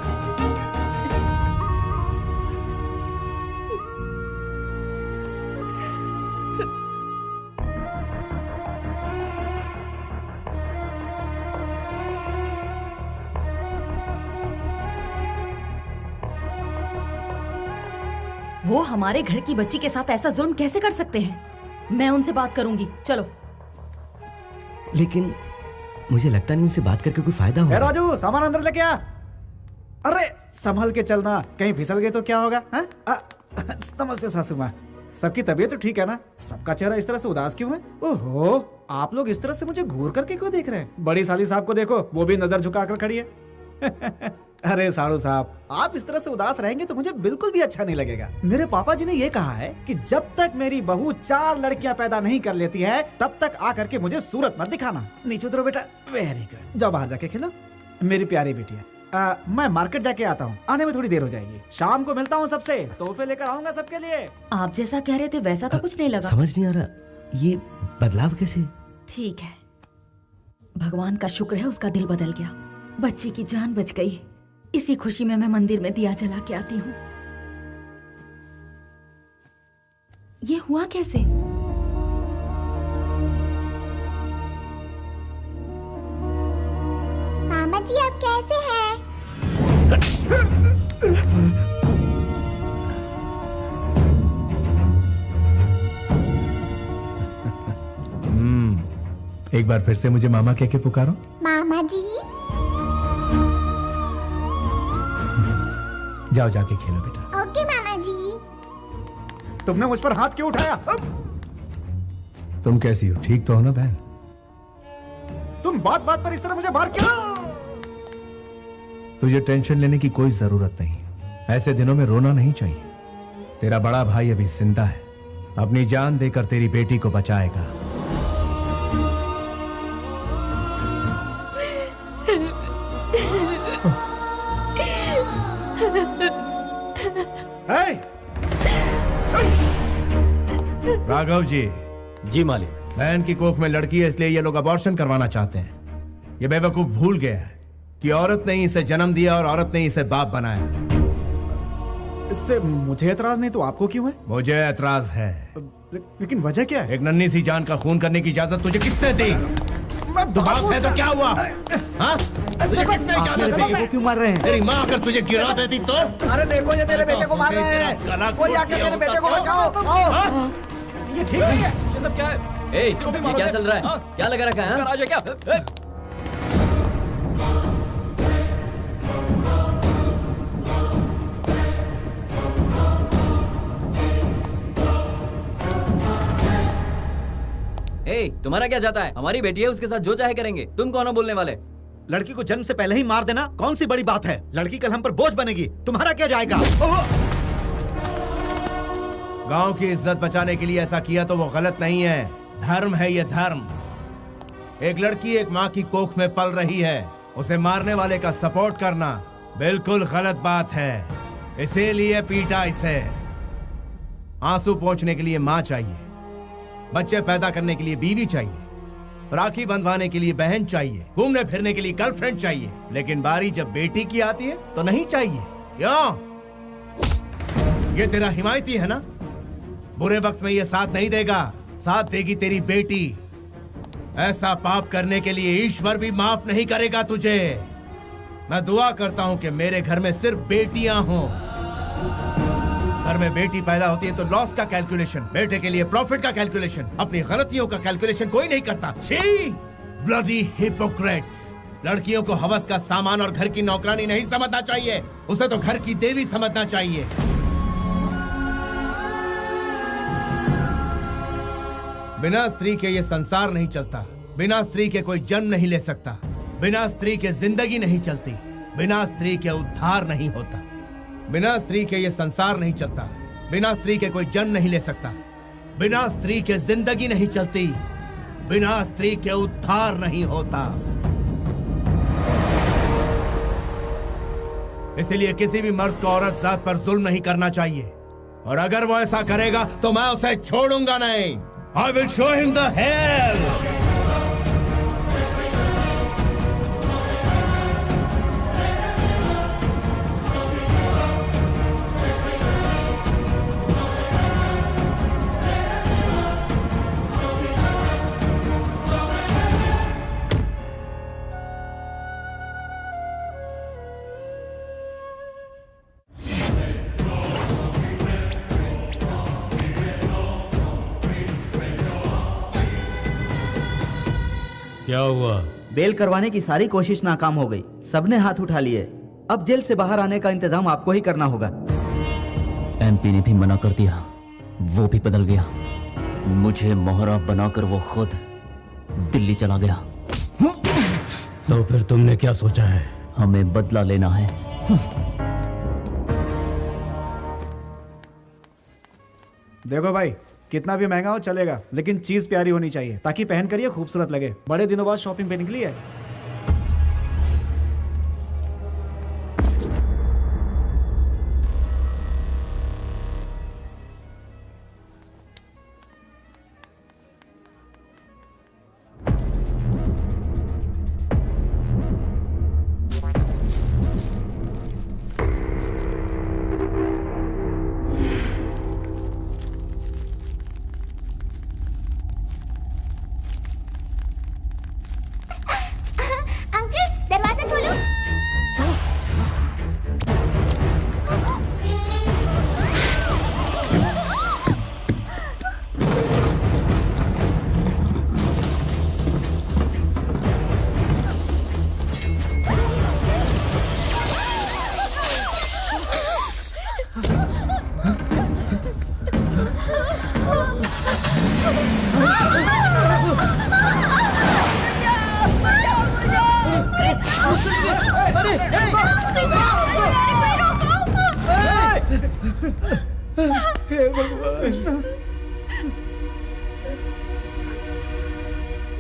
वो हमारे घर की बच्ची के साथ ऐसा जुल्म कैसे कर सकते हैं? मैं उनसे बात करूंगी, चलो। लेकिन मुझे लगता नहीं उनसे बात करके कोई फायदा होगा। राजू, सामान अंदर लेके आ। अरे संभल के चलना, कहीं फिसल गए तो क्या होगा? नमस्ते सासू माँ, सबकी तबीयत तो ठीक है ना? सबका चेहरा इस तरह से उदास क्यों है? ओहो, आप लोग इस तरह से मुझे घूर करके क्यों देख रहे हैं? बड़ी साली साहब को देखो, वो भी नजर झुकाकर खड़ी है। अरे साड़ू साहब, आप इस तरह से उदास रहेंगे तो मुझे बिल्कुल भी अच्छा नहीं लगेगा। मेरे पापा जी ने ये कहा है कि जब तक मेरी बहू 4 लड़कियां पैदा नहीं कर लेती है तब तक आकर के मुझे सूरत मत दिखाना। नीचे उतरो बेटा। वेरी गुड, जाओ बाहर जाके खेलो मेरी प्यारी बेटिया। मैं मार्केट जाके आता हूँ, आने में थोड़ी देर हो जाएगी। शाम को मिलता हूँ सबसे, तोहफे लेकर आऊंगा सबके लिए। आप जैसा कह रहे थे वैसा तो कुछ नहीं लगा। समझ नहीं आ रहा ये बदलाव कैसे? ठीक है, भगवान का शुक्र है उसका दिल बदल गया, बच्ची की जान बच गई। इसी खुशी में मैं मंदिर में दिया जला के आती हूँ। ये हुआ कैसे? मामा जी आप कैसे हैं? एक बार फिर से मुझे मामा कह के पुकारो। मामा जी। जाओ जाके खेलो बेटा। ओके मामा जी। तुमने मुझ पर हाथ क्यों उठाया? तुम कैसी हो? ठीक तो हो ना बहन? तुम बात बात पर इस तरह मुझे मार क्यों? तुझे टेंशन लेने की कोई जरूरत नहीं। ऐसे दिनों में रोना नहीं चाहिए। तेरा बड़ा भाई अभी जिंदा है, अपनी जान देकर तेरी बेटी को बचाएगा। राघव जी। जी मालिक। बहन की कोख में लड़की है, इसलिए ये लोग अबॉर्शन करवाना चाहते हैं। ये बेवकूफ भूल गया है कि औरत ने इसे जन्म दिया और औरत ने इसे बाप बनाया। इससे मुझे एतराज नहीं तो आपको क्यों है? मुझे एतराज है। लेकिन वजह क्या है? एक नन्ही सी जान का खून करने की इजाजत तुझे किसने दी? बाप है तो क्या हुआ? हाँ? तुझे किसने इजाजत दी? को क्यों मार रहे हैं? तेरी माँ अगर तुझे गिरा देती तो? अरे देखो ये मेरे बेटे को मार रहे हैं। कोई आके मेरे बेटे को बचाओ। आओ। ये ठीक नहीं है। ये सब क्या है? ए, ये क्या चल रहा है? क्या लगा रखा है? राजा क्या? तुम्हारा क्या जाता है? हमारी बेटी है, उसके साथ जो चाहे करेंगे। तुम कौन हो बोलने वाले? लड़की को जन्म से पहले ही मार देना कौन सी बड़ी बात है? लड़की कल हम पर बोझ बनेगी, तुम्हारा क्या जाएगा? गांव की इज्जत बचाने के लिए ऐसा किया तो वो गलत नहीं है, धर्म है ये धर्म। एक लड़की एक माँ की कोख में पल रही है, उसे मारने वाले का सपोर्ट करना बिल्कुल गलत बात है। इसीलिए पीटा इसे। आंसू पोंछने के लिए माँ चाहिए, बच्चे पैदा करने के लिए बीवी चाहिए, राखी बंधवाने के लिए बहन चाहिए, घूमने फिरने के लिए गर्लफ्रेंड चाहिए, लेकिन बारी जब बेटी की आती है तो नहीं चाहिए। क्यों? ये तेरा हिमायती है ना? बुरे वक्त में ये साथ नहीं देगा, साथ देगी तेरी बेटी। ऐसा पाप करने के लिए ईश्वर भी माफ नहीं करेगा तुझे। मैं दुआ करता हूं कि मेरे घर में सिर्फ बेटियां हों। घर में बेटी पैदा होती है तो लॉस का कैलकुलेशन, बेटे के लिए प्रॉफिट का कैलकुलेशन, अपनी गलतियों का कैलकुलेशन कोई नहीं करता। छी! Bloody Hippocrates! लड़कियों को हवस का सामान और घर की नौकरानी नहीं समझना चाहिए, उसे तो घर की देवी समझना चाहिए। बिना स्त्री के ये संसार नहीं चलता, बिना स्त्री के कोई जन्म नहीं ले सकता, बिना स्त्री के जिंदगी नहीं चलती, बिना स्त्री के उद्धार नहीं होता। बिना स्त्री के ये संसार नहीं चलता, बिना स्त्री के कोई जन्म नहीं ले सकता, बिना स्त्री के जिंदगी नहीं चलती, बिना स्त्री के उद्धार नहीं होता। इसलिए किसी भी मर्द को औरत जात पर जुल्म नहीं करना चाहिए, और अगर वो ऐसा करेगा तो मैं उसे छोड़ूंगा नहीं। I will show him the hell! क्या हुआ? बेल करवाने की सारी कोशिश नाकाम हो गई, सबने हाथ उठा लिए। अब जेल से बाहर आने का इंतजाम आपको ही करना होगा। एमपी ने भी मना कर दिया, वो भी बदल गया। मुझे मोहरा बनाकर वो खुद दिल्ली चला गया। तो फिर तुमने क्या सोचा है? हमें बदला लेना है। देखो भाई, कितना भी महंगा हो चलेगा, लेकिन चीज प्यारी होनी चाहिए ताकि पहन कर ये खूबसूरत लगे। बड़े दिनों बाद शॉपिंग पे निकली है।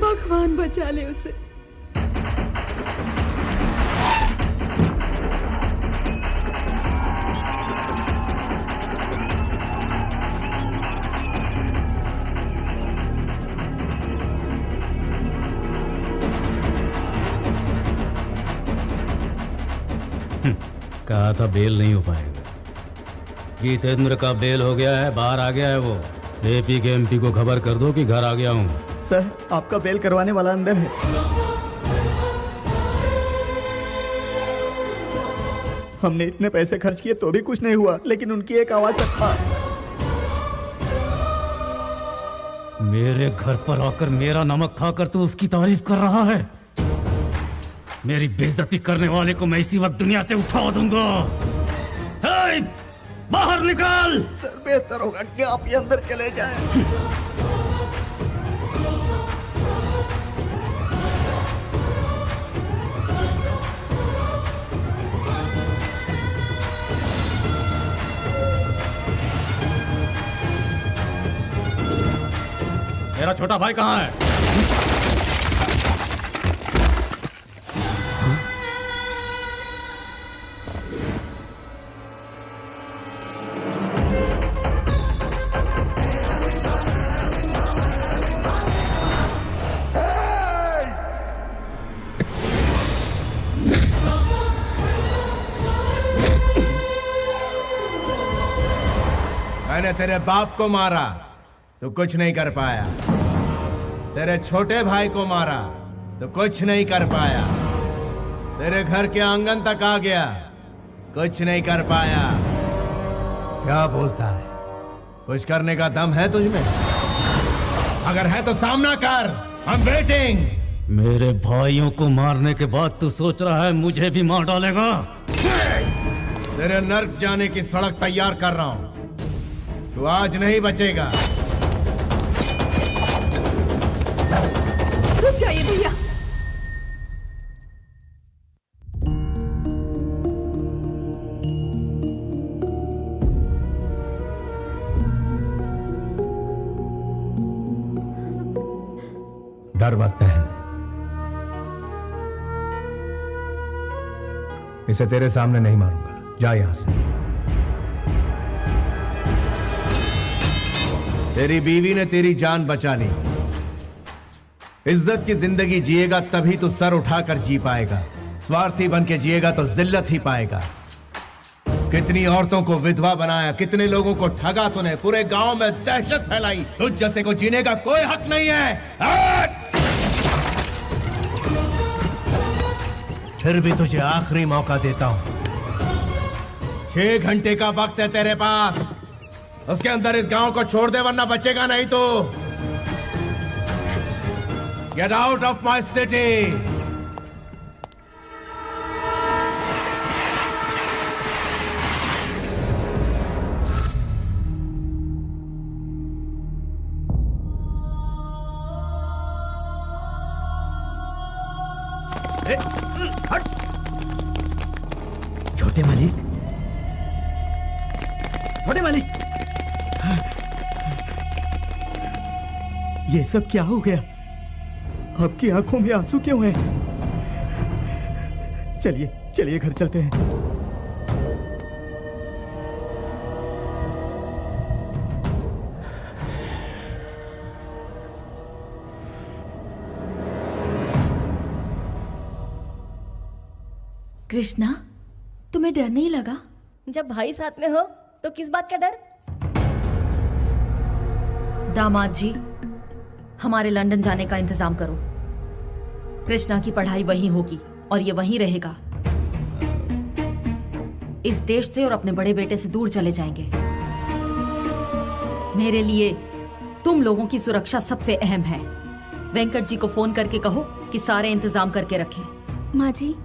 भगवान बचा ले उसे। कहा था बेल नहीं हो पाएगा। जितेंद्र का बेल हो गया है, बाहर आ गया है वो। एपी के एमपी को खबर कर दो कि घर आ गया हूँ। सर आपका बेल करवाने वाला अंदर है। हमने इतने पैसे खर्च किए तो भी कुछ नहीं हुआ, लेकिन उनकी एक आवाज तक था। मेरे घर पर आकर मेरा नमक खाकर तू उसकी तारीफ कर रहा है। मेरी बेइज्जती करने वाले को मैं इसी वक्त दुनिया से उठा दूंगा। हे, बाहर निकाल। सर बेहतर होगा कि आप ये अंदर चले जाएं। मेरा छोटा भाई कहाँ है? मैंने तेरे बाप को मारा तो कुछ नहीं कर पाया, तेरे छोटे भाई को मारा तो कुछ नहीं कर पाया, तेरे घर के आंगन तक आ गया, कुछ नहीं कर पाया। क्या बोलता है? कुछ करने का दम है तुझमें? अगर है तो सामना कर। I'm waiting। मेरे भाइयों को मारने के बाद तू सोच रहा है मुझे भी मार डालेगा? तेरे नर्क जाने की सड़क तैयार कर रहा हूं, तू आज नहीं बचेगा। रुक जाइए भैया। डर मत बहन, इसे तेरे सामने नहीं मारूंगा। जा यहां से। तेरी बीवी ने तेरी जान बचा ली। इज्जत की जिंदगी जिएगा तभी तो सर उठाकर जी पाएगा। स्वार्थी बन के जिएगा तो जिल्लत ही पाएगा। कितनी औरतों को विधवा बनाया, कितने लोगों को ठगा तूने, पूरे गांव में दहशत फैलाई। तुझ जैसे को जीने का कोई हक नहीं है। फिर भी तुझे आखिरी मौका देता हूं। 6 घंटे का वक्त है तेरे पास, उसके अंदर इस गांव को छोड़ दे वरना बचेगा नहीं तो। Get out of my city. छोटे मालिक, छोटे मालिक, ये सब क्या हो गया? आपकी आंखों में आंसू क्यों हैं? चलिए चलिए घर चलते हैं। कृष्णा, तुम्हें डर नहीं लगा? जब भाई साथ में हो तो किस बात का डर? दामाद जी, हमारे लंदन जाने का इंतजाम करो। कृष्णा की पढ़ाई वहीं होगी और ये वहीं रहेगा। इस देश से और अपने बड़े बेटे से दूर चले जाएंगे। मेरे लिए तुम लोगों की सुरक्षा सबसे अहम है। वेंकट जी को फोन करके कहो कि सारे इंतजाम करके रखें। माँ जी,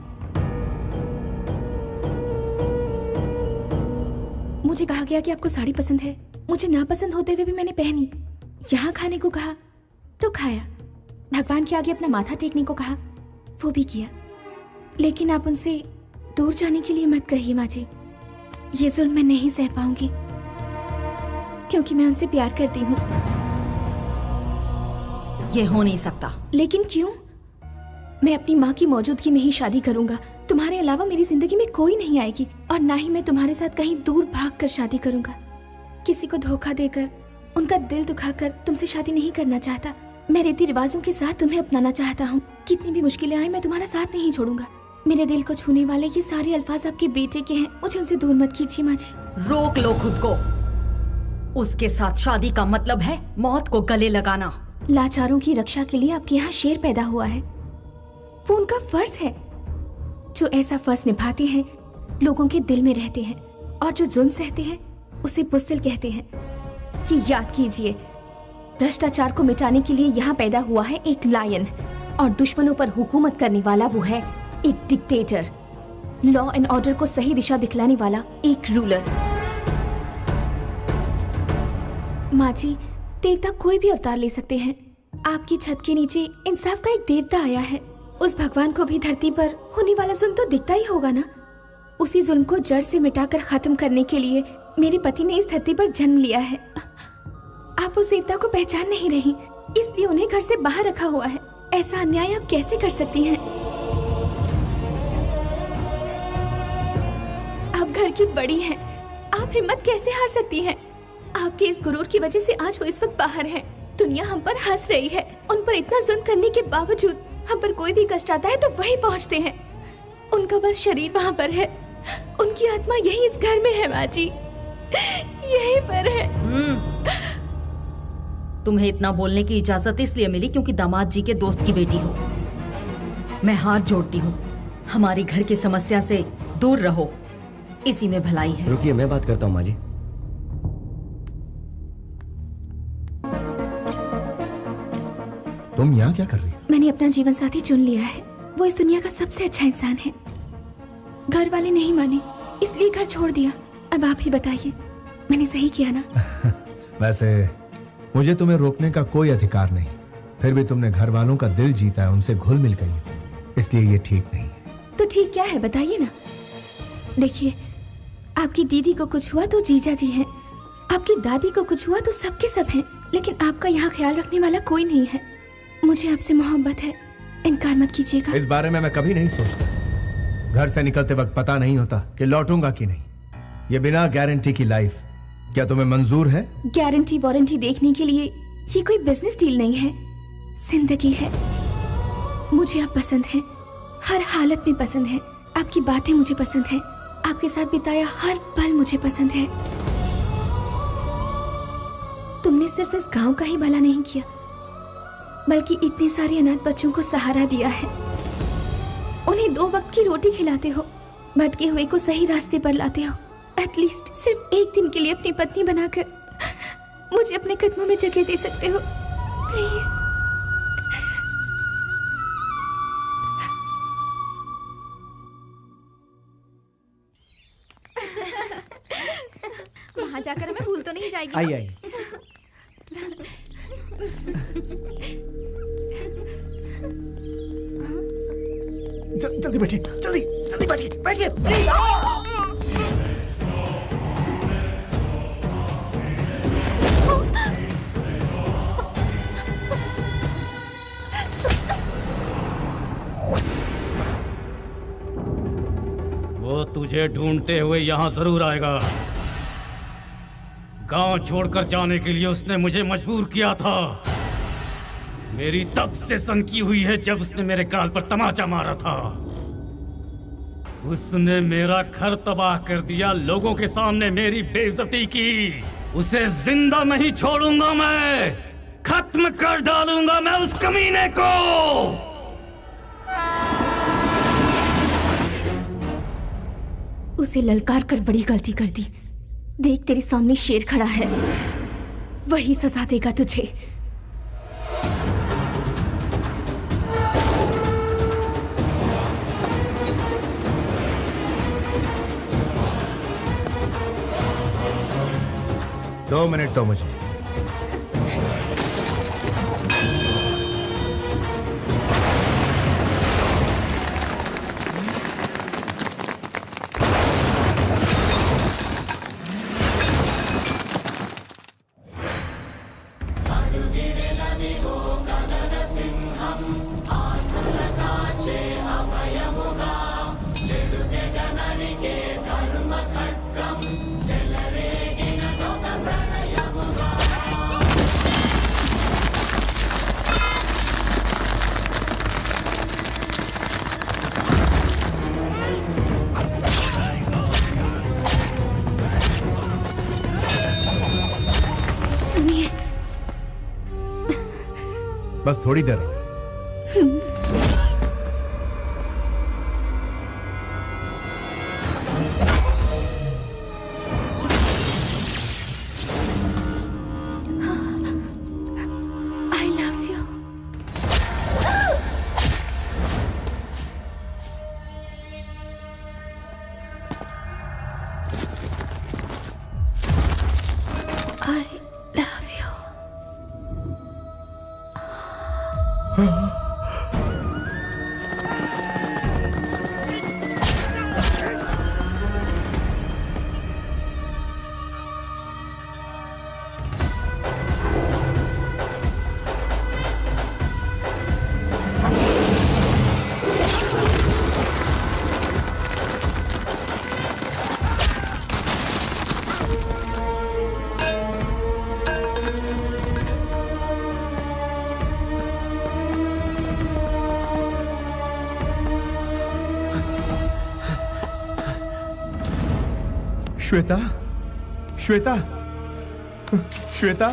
मुझे कहा गया कि आपको साड़ी पसंद है। मुझे ना पसंद होते हुए भी मैंने पहनी। यहाँ खाने को कहा तो खाया। भगवान के आगे अपना माथा टेकने को कहा, वो भी किया। लेकिन आप उनसे दूर जाने के लिए मत कहिए माँ जी। ये जुल्म मैं नहीं सह पाऊंगी, क्योंकि मैं उनसे प्यार करती हूँ। ये हो नहीं सकता। लेकिन क्यों? मैं अपनी माँ की मौजूदगी में ही शादी करूंगा। तुम्हारे अलावा मेरी जिंदगी में कोई नहीं आएगी, और ना ही मैं तुम्हारे साथ कहीं दूर भागकर शादी करूंगा। किसी को धोखा देकर, उनका दिल दुखाकर तुमसे शादी नहीं करना चाहता। मैं रीति रिवाजों के साथ तुम्हें अपनाना चाहता हूँ। कितनी भी मुश्किलें आए, मैं तुम्हारा साथ नहीं छोड़ूंगा। मेरे दिल को छूने वाले ये सारे अल्फाज आपके बेटे के हैं, मुझे उनसे दूर मत कीजिए माँ जी। रोक लो खुद को। उसके साथ शादी का मतलब है मौत को गले लगाना। लाचारों की रक्षा के लिए आपके यहाँ शेर पैदा हुआ है, वो उनका फर्ज है। जो ऐसा फर्ज निभाते हैं लोगों के दिल में रहते हैं, और जो जुल्म सहते हैं उसे बुज़दिल कहते हैं। ये याद कीजिए, भ्रष्टाचार को मिटाने के लिए यहाँ पैदा हुआ है एक लायन, और दुश्मनों पर हुकूमत करने वाला वो है एक डिक्टेटर। लॉ एंड ऑर्डर को सही दिशा दिखलाने वाला एक रूलर। माँ जी, देवता कोई भी अवतार ले सकते हैं। आपकी छत के नीचे इंसाफ का एक देवता आया है। उस भगवान को भी धरती पर होने वाला जुल्म तो दिखता ही होगा ना। उसी जुल्म को जड़ से मिटाकर खत्म करने के लिए मेरे पति ने इस धरती पर जन्म लिया है। आप उस देवता को पहचान नहीं रही, इसलिए उन्हें घर से बाहर रखा हुआ है। ऐसा अन्याय आप कैसे कर सकती हैं? आप घर की बड़ी हैं, आप हिम्मत कैसे हार सकती हैं? आपके इस गुरूर की वजह से आज वो इस वक्त बाहर हैं। दुनिया हम पर हंस रही है। उन पर इतना जुल्म करने के बावजूद हम पर कोई भी कष्ट आता है तो वही पहुंचते हैं। उनका बस शरीर वहाँ पर है, उनकी आत्मा यही इस घर में है माँ जी, यहीं पर है। तुम्हें इतना बोलने की इजाजत इसलिए मिली क्योंकि दामाद जी के दोस्त की बेटी हो। मैं हाथ जोड़ती हूँ, हमारी घर की समस्या से दूर रहो, इसी में भलाई है। रुकिए, मैं बात करता हूँ माँ जी। तुम यहाँ क्या कर रही हो? मैंने अपना जीवन साथी चुन लिया है। वो इस दुनिया का सबसे अच्छा इंसान है। घर वाले नहीं माने, इसलिए घर छोड़ दिया। अब आप ही बताइए, मैंने सही किया ना? वैसे मुझे तुम्हें रोकने का कोई अधिकार नहीं, फिर भी तुमने घर वालों का दिल जीता है, उनसे घुल मिल गई, इसलिए ये ठीक नहीं है। तो ठीक क्या है बताइए ना। देखिए, आपकी दीदी को कुछ हुआ तो जीजा जी हैं, आपकी दादी को कुछ हुआ तो सबके सब हैं, लेकिन आपका यहाँ ख्याल रखने वाला कोई नहीं है। मुझे आपसे मोहब्बत है, इनकार मत कीजिएगा। इस बारे में मैं कभी नहीं सोचता। घर से निकलते वक्त पता नहीं होता कि लौटूंगा कि नहीं। ये बिना गारंटी की लाइफ क्या तुम्हें मंजूर है? गारंटी वारंटी देखने के लिए ये कोई बिजनेस डील नहीं है, जिंदगी है। मुझे आप पसंद हैं, हर हालत में पसंद है। आपकी बातें मुझे पसंद है, आपके साथ बिताया हर पल मुझे पसंद है। तुमने सिर्फ इस गांव का ही भला नहीं किया, बल्कि इतने सारे अनाथ बच्चों को सहारा दिया है। उन्हें 2 वक्त की रोटी खिलाते हो, भटके हुए को सही रास्ते पर लाते हो। एटलीस्ट सिर्फ एक दिन के लिए अपनी पत्नी बनाकर मुझे अपने कदमों में जगह दे सकते हो, प्लीज। वहाँ जाकर हमें भूल तो नहीं जाएगी? आइए आइए। जल्दी बैठिए, जल्दी जल्दी बैठिए, बैठिए। वो तुझे ढूंढते हुए यहाँ जरूर आएगा। गांव छोड़कर जाने के लिए उसने मुझे मजबूर किया था। मेरी तब से सनकी हुई है जब उसने मेरे गाल पर तमाचा मारा था। उसने मेरा घर तबाह कर दिया, लोगों के सामने मेरी बेइज्जती की। उसे जिंदा नहीं छोड़ूंगा मैं, खत्म कर डालूंगा मैं उस कमीने को। उसे ललकार कर बड़ी गलती कर दी। देख, तेरे सामने शेर खड़ा है, वही सजा देगा तुझे। दो मिनट दो मुझे। बस थोड़ी देर और। I love you. I love you. Shweta, Shweta, Shweta,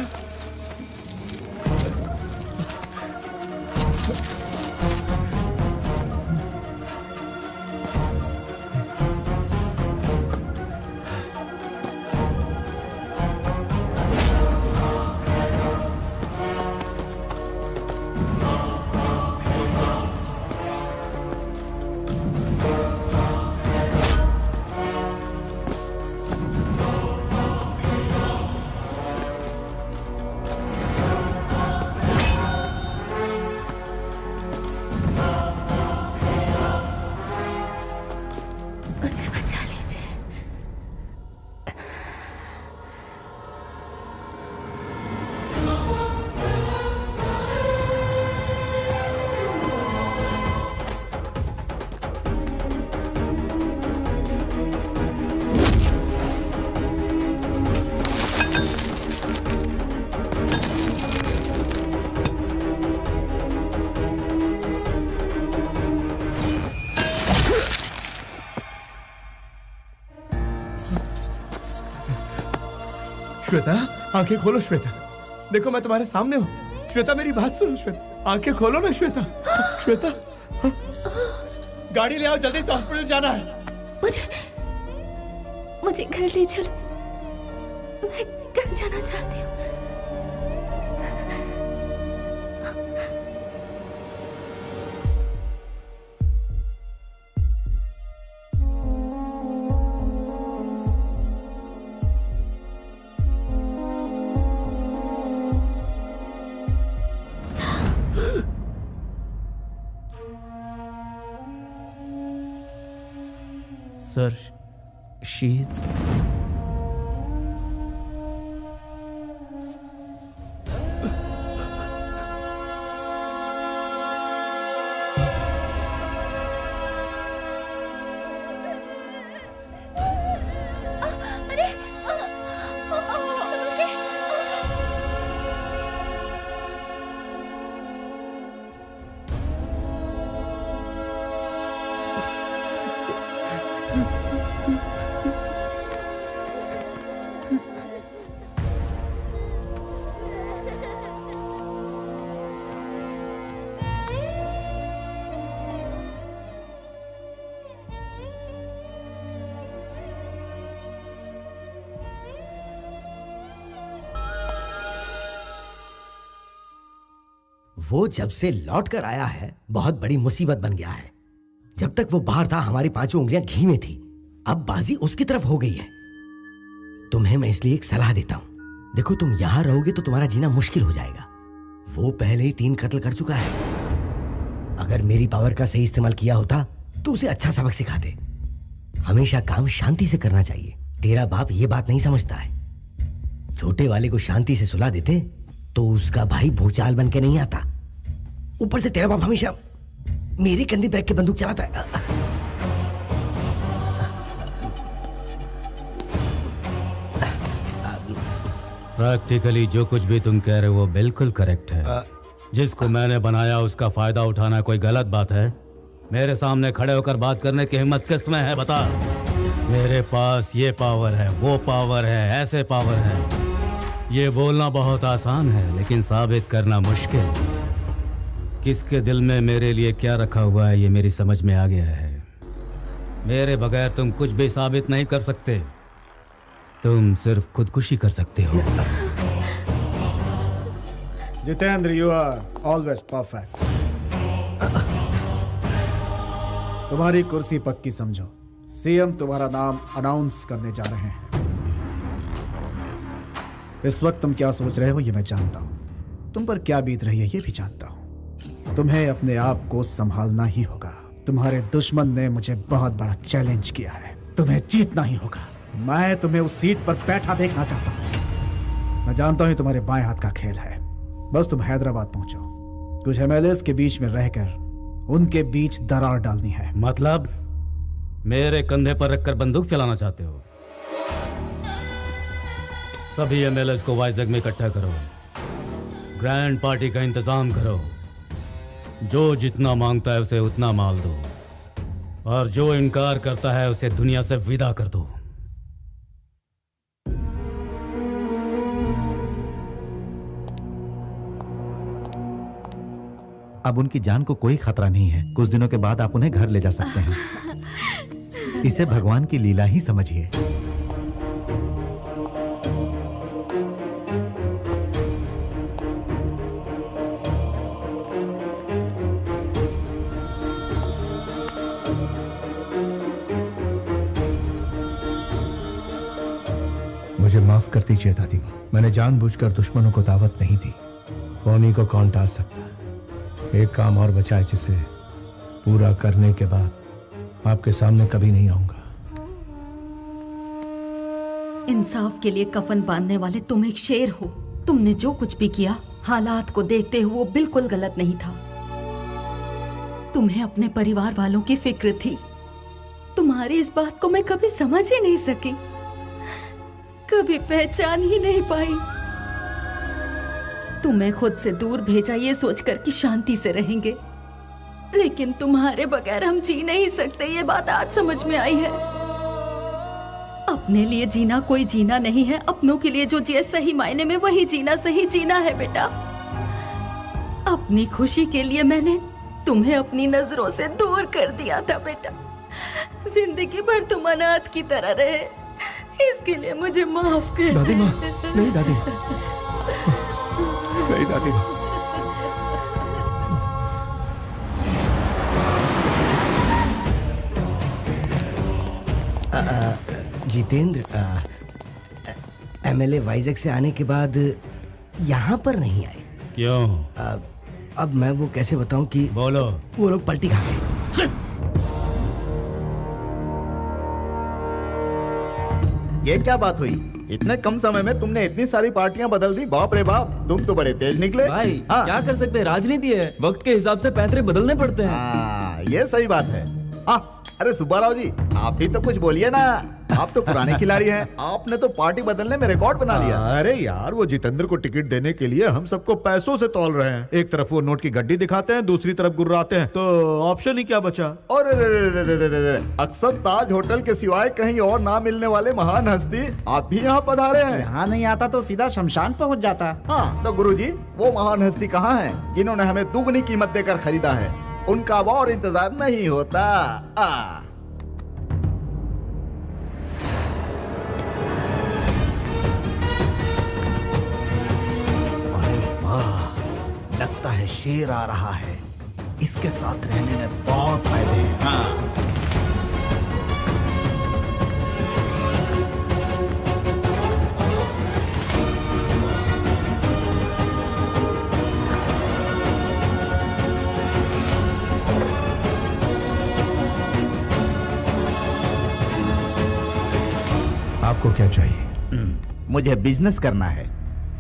मुझे बचा लीजिए। श्वेता, आंखें खोलो श्वेता। देखो मैं तुम्हारे सामने हूँ। श्वेता मेरी बात सुनो श्वेता, आंखें खोलो ना श्वेता। श्वेता, गाड़ी ले आओ, जल्दी से हॉस्पिटल जाना है। मुझे घर ले चलो, मैं घर जाना चाहती हूँ। सर, शीज वो जब से लौट कर आया है बहुत बड़ी मुसीबत बन गया है। जब तक वो बाहर था हमारी पांचों उंगलियां घी में थी, अब बाजी उसकी तरफ हो गई है। तुम्हें मैं इसलिए एक सलाह देता हूं। देखो तुम यहां रहोगे तो तुम्हारा जीना मुश्किल हो जाएगा। वो पहले ही 3 कत्ल कर चुका है। अगर मेरी पावर का सही इस्तेमाल किया होता तो उसे अच्छा सबक सिखाते। हमेशा काम शांति से करना चाहिए। तेरा बाप ये बात नहीं समझता है। छोटे वाले को शांति से सुला देते तो उसका भाई भूचाल बन के नहीं आता। ऊपर से तेरा बाप हमेशा मेरे कंधे पर रख के बंदूक चलाता है। प्रैक्टिकली जो कुछ भी तुम कह रहे हो वो बिल्कुल करेक्ट है। जिसको मैंने बनाया उसका फायदा उठाना कोई गलत बात है? मेरे सामने खड़े होकर बात करने की हिम्मत किस में है बता। मेरे पास ये पावर है, वो पावर है, ऐसे पावर है। ये बोलना बहुत आसान है लेकिन साबित करना मुश्किल। किसके दिल में मेरे लिए क्या रखा हुआ है ये मेरी समझ में आ गया है। मेरे बगैर तुम कुछ भी साबित नहीं कर सकते। तुम सिर्फ खुदकुशी कर सकते हो। Jitendra, you are always perfect. तुम्हारी कुर्सी पक्की समझो। सीएम तुम्हारा नाम अनाउंस करने जा रहे हैं। इस वक्त तुम क्या सोच रहे हो ये मैं जानता हूं। तुम पर क्या बीत रही है ये भी जानता हूं। तुम्हें अपने आप को संभालना ही होगा। तुम्हारे दुश्मन ने मुझे बहुत बड़ा चैलेंज किया है। तुम्हें जीतना ही होगा। मैं तुम्हें उस सीट पर बैठा देखना चाहता हूं। मैं जानता हूं तुम्हारे बाएं हाथ का खेल है। बस तुम हैदराबाद पहुंचो। कुछ एमएलएस के बीच में रहकर उनके बीच दरार डालनी है। मतलब मेरे कंधे पर रखकर बंदूक चलाना चाहते हो? सभी एमएलएस को वाइजग में इकट्ठा करो। ग्रैंड पार्टी का इंतजाम करो। जो जितना मांगता है उसे उतना माल दो, और जो इनकार करता है उसे दुनिया से विदा कर दो। अब उनकी जान को कोई खतरा नहीं है। कुछ दिनों के बाद आप उन्हें घर ले जा सकते हैं। इसे भगवान की लीला ही समझिए। मुझे माफ कर दीजिए दादी माँ। मैंने जानबूझकर दुश्मनों को दावत नहीं दी। होनी को कौन टाल सकता है। एक काम और बचा है जिसे पूरा करने के बाद आपके सामने कभी नहीं आऊंगा। इंसाफ के लिए कफन बांधने वाले तुम एक शेर हो। तुमने जो कुछ भी किया हालात को देखते हुए वो बिल्कुल गलत नहीं था। तुम्हें अपने परिवार वालों की फिक्र थी। तुम्हारी इस बात को मैं कभी समझ ही नहीं सकी, कभी पहचान ही नहीं पाई। तुम्हें खुद से दूर भेजा ये सोचकर कि शांति से रहेंगे, लेकिन तुम्हारे बगैर हम जी नहीं सकते। ये बात आज समझ में आई है। अपने लिए जीना कोई जीना नहीं है। अपनों के लिए जो जिए सही मायने में वही जीना सही जीना है बेटा। अपनी खुशी के लिए मैंने तुम्हें अपनी नजरों से दूर कर दिया था बेटा। जिंदगी भर तुम अनाथ की तरह रहे, इसके लिए मुझे माफ कर। दादी माँ, नहीं दादी, नहीं दादी माँ। जितेंद्र, एमएलए वाइजग से आने के बाद यहाँ पर नहीं आए। क्यों? अब मैं वो कैसे बताऊं कि बोलो। वो लोग पलटी खा गए। ये क्या बात हुई? इतने कम समय में तुमने इतनी सारी पार्टियां बदल दी। बाप रे बाप, तुम तो बड़े तेज निकले। भाई क्या कर सकते हैं, राजनीति है। वक्त के हिसाब से पैतरे बदलने पड़ते हैं। ये सही बात है। अरे सुब्बाराव जी, आप भी तो कुछ बोलिए ना। आप तो पुराने खिलाड़ी हैं। आपने तो पार्टी बदलने में रिकॉर्ड बना लिया। अरे यार, वो जितेंद्र को टिकट देने के लिए हम सबको पैसों से तौल रहे हैं। एक तरफ वो नोट की गड्डी दिखाते हैं, दूसरी तरफ गुर्राते हैं, तो ऑप्शन ही क्या बचा। और अक्सर ताज होटल के सिवाय कहीं और ना मिलने वाले महान हस्ती आप भी यहाँ पधारे हैं। यहाँ नहीं आता तो सीधा शमशान पहुँच जाता। हाँ तो गुरुजी, वो महान हस्ती कहाँ है जिन्होंने हमें दुगनी कीमत देकर खरीदा है? उनका अब और इंतजार नहीं होता। लगता है शेर आ रहा है। इसके साथ रहने में बहुत फायदे हैं। आपको क्या चाहिए? मुझे बिजनेस करना है।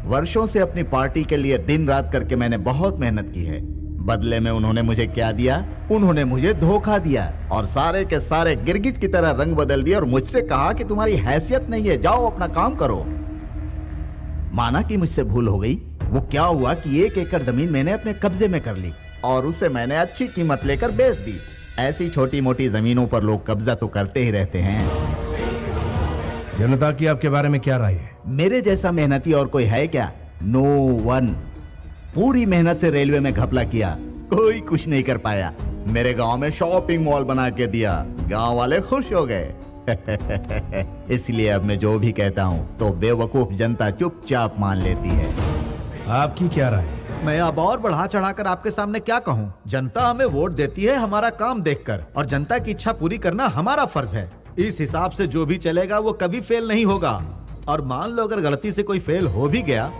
वर्षों से अपनी पार्टी के लिए दिन रात करके मैंने बहुत मेहनत की है। बदले में उन्होंने मुझे क्या दिया? उन्होंने मुझे धोखा दिया और सारे के सारे गिरगिट की तरह रंग बदल दिया और मुझसे कहा कि तुम्हारी हैसियत नहीं है, जाओ अपना काम करो। माना कि मुझसे भूल हो गई। वो क्या हुआ कि 1 एकड़ जमीन मैंने अपने कब्जे में कर ली और उसे मैंने अच्छी कीमत लेकर बेच दी। ऐसी छोटी मोटी जमीनों पर लोग कब्जा तो करते ही रहते हैं। जनता की आपके बारे में क्या राय है? मेरे जैसा मेहनती और कोई है क्या? No one. पूरी मेहनत से रेलवे में घपला किया, कोई कुछ नहीं कर पाया। मेरे गांव में शॉपिंग मॉल बना के दिया, गांव वाले खुश हो गए। इसलिए अब मैं जो भी कहता हूँ तो बेवकूफ जनता चुपचाप मान लेती है। आपकी क्या राय? मैं अब और बढ़ा चढ़ाकर आपके सामने क्या कहूँ? जनता हमें वोट देती है हमारा काम देखकर, और जनता की इच्छा पूरी करना हमारा फर्ज है। इस हिसाब से जो भी चलेगा वो कभी फेल नहीं होगा। और मान लो अगर गलती से कोई फेल हो भी गया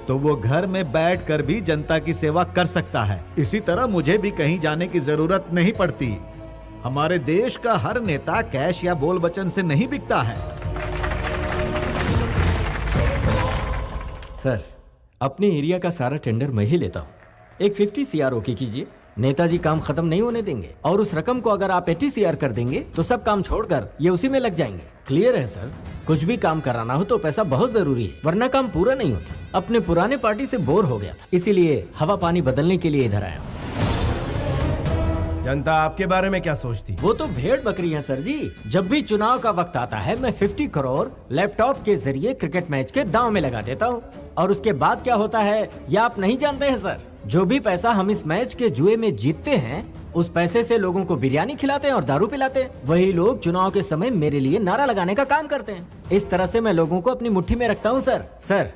तो वो घर में बैठकर भी जनता की सेवा कर सकता है। इसी तरह मुझे भी कहीं जाने की जरूरत नहीं पड़ती। हमारे देश का हर नेता कैश या बोल वचन से नहीं बिकता है। सर, अपने एरिया का सारा टेंडर मैं ही लेता हूँ। एक 50 CR ओके कीजिए। नेताजी काम खत्म नहीं होने देंगे, और उस रकम को अगर आप 80 CR कर देंगे तो सब काम छोड़कर ये उसी में लग जाएंगे। क्लियर है सर? कुछ भी काम कराना हो तो पैसा बहुत जरूरी है, वरना काम पूरा नहीं होता। अपने पुराने पार्टी से बोर हो गया था, इसीलिए हवा पानी बदलने के लिए इधर आया हूँ। जनता आपके बारे में क्या सोचती? वो तो भेड़ बकरी है सर जी। जब भी चुनाव का वक्त आता है मैं 50 करोड़ लैपटॉप के जरिए क्रिकेट मैच के दांव में लगा देता हूँ, और उसके बाद क्या होता है ये आप नहीं जानते हैं सर। जो भी पैसा हम इस मैच के जुए में जीतते हैं, उस पैसे से लोगों को बिरयानी खिलाते हैं और दारू पिलाते हैं। वही लोग चुनाव के समय मेरे लिए नारा लगाने का काम करते हैं। इस तरह से मैं लोगों को अपनी मुट्ठी में रखता हूँ सर। सर,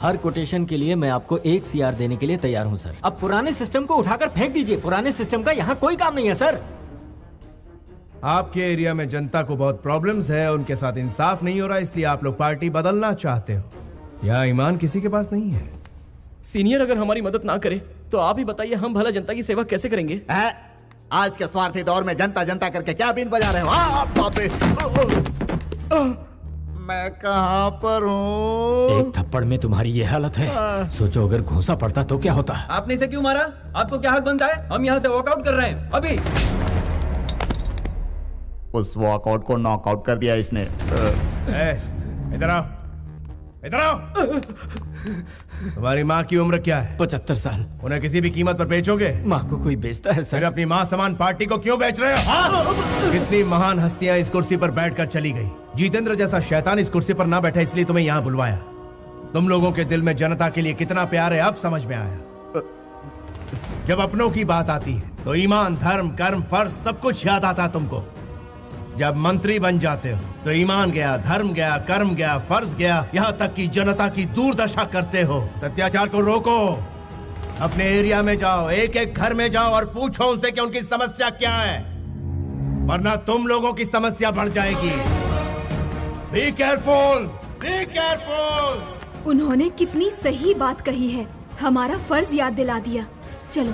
हर कोटेशन के लिए मैं आपको 1 CR देने के लिए तैयार हूँ सर। अब पुराने सिस्टम को उठाकर फेंक दीजिए। पुराने सिस्टम का यहाँ कोई काम नहीं है सर। आपके एरिया में जनता को बहुत प्रॉब्लम्स है, उनके साथ इंसाफ नहीं हो रहा, इसलिए आप लोग पार्टी बदलना चाहते हो। यहाँ ईमान किसी के पास नहीं है। सीनियर अगर हमारी मदद ना करे तो आप ही बताइए हम भला जनता की सेवा कैसे करेंगे? आज के स्वार्थी दौर में जनता जनता करके क्या बीन बजा रहे हो? बाप रे! मैं कहाँ पर हूँ? एक थप्पड़ में तुम्हारी ये हालत है, सोचो अगर घूंसा पड़ता तो क्या होता। आपने इसे क्यों मारा? आपको क्या हक बनता है? हम यहाँ से वॉकआउट कर रहे हैं अभी। उस वॉकआउट को नॉकआउट कर दिया इसने। इधर आओ, इधर आओ। तुम्हारी माँ की उम्र क्या है? 75 साल। उन्हें किसी भी कीमत पर बेचोगे? माँ को कोई बेचता है सर? फिर अपनी माँ समान पार्टी को क्यों बेच रहे हो? कितनी महान हस्तियां इस कुर्सी पर बैठकर चली गई। जितेंद्र जैसा शैतान इस कुर्सी पर ना बैठा, इसलिए तुम्हें यहाँ बुलवाया। तुम लोगों के दिल में जनता के लिए कितना प्यार है अब समझ में आया। जब अपनों की बात आती है तो ईमान, धर्म, कर्म, फर्ज सब कुछ याद आता है तुमको। जब मंत्री बन जाते हो तो ईमान गया, धर्म गया, कर्म गया, फर्ज गया, यहाँ तक कि जनता की दुर्दशा करते हो। सत्याचार को रोको। अपने एरिया में जाओ, एक एक घर में जाओ और पूछो उनसे कि उनकी समस्या क्या है, वरना तुम लोगों की समस्या बढ़ जाएगी। Be careful, be careful. उन्होंने कितनी सही बात कही है, हमारा फर्ज याद दिला दिया। चलो।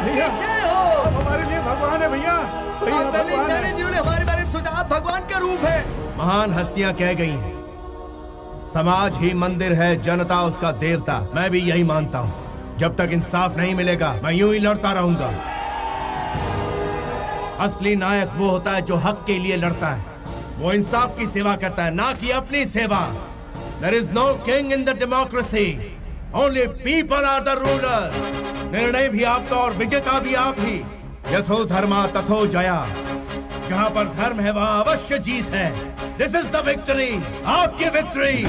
भैया आप हमारे लिए भगवान है भैया। भैया आप पहले भगवान इंसान है। हैं जिन्होंने हमारे बारे में सोचा। आप भगवान का रूप है। महान हस्तियां कह गई हैं, समाज ही मंदिर है, जनता उसका देवता। मैं भी यही मानता हूं। जब तक इंसाफ नहीं मिलेगा मैं यूं ही लड़ता रहूंगा। असली नायक वो होता है जो हक के लिए लड़ता है, वो इंसाफ की सेवा करता है, ना कि अपनी सेवा। There is no king in the democracy. Only people are the rulers. निर्णय भी आपका और विजेता भी आप ही। यथो धर्मा तथो जया। जहां पर धर्म है वहां अवश्य जीत है। This is the victory. आपकी विक्ट्री।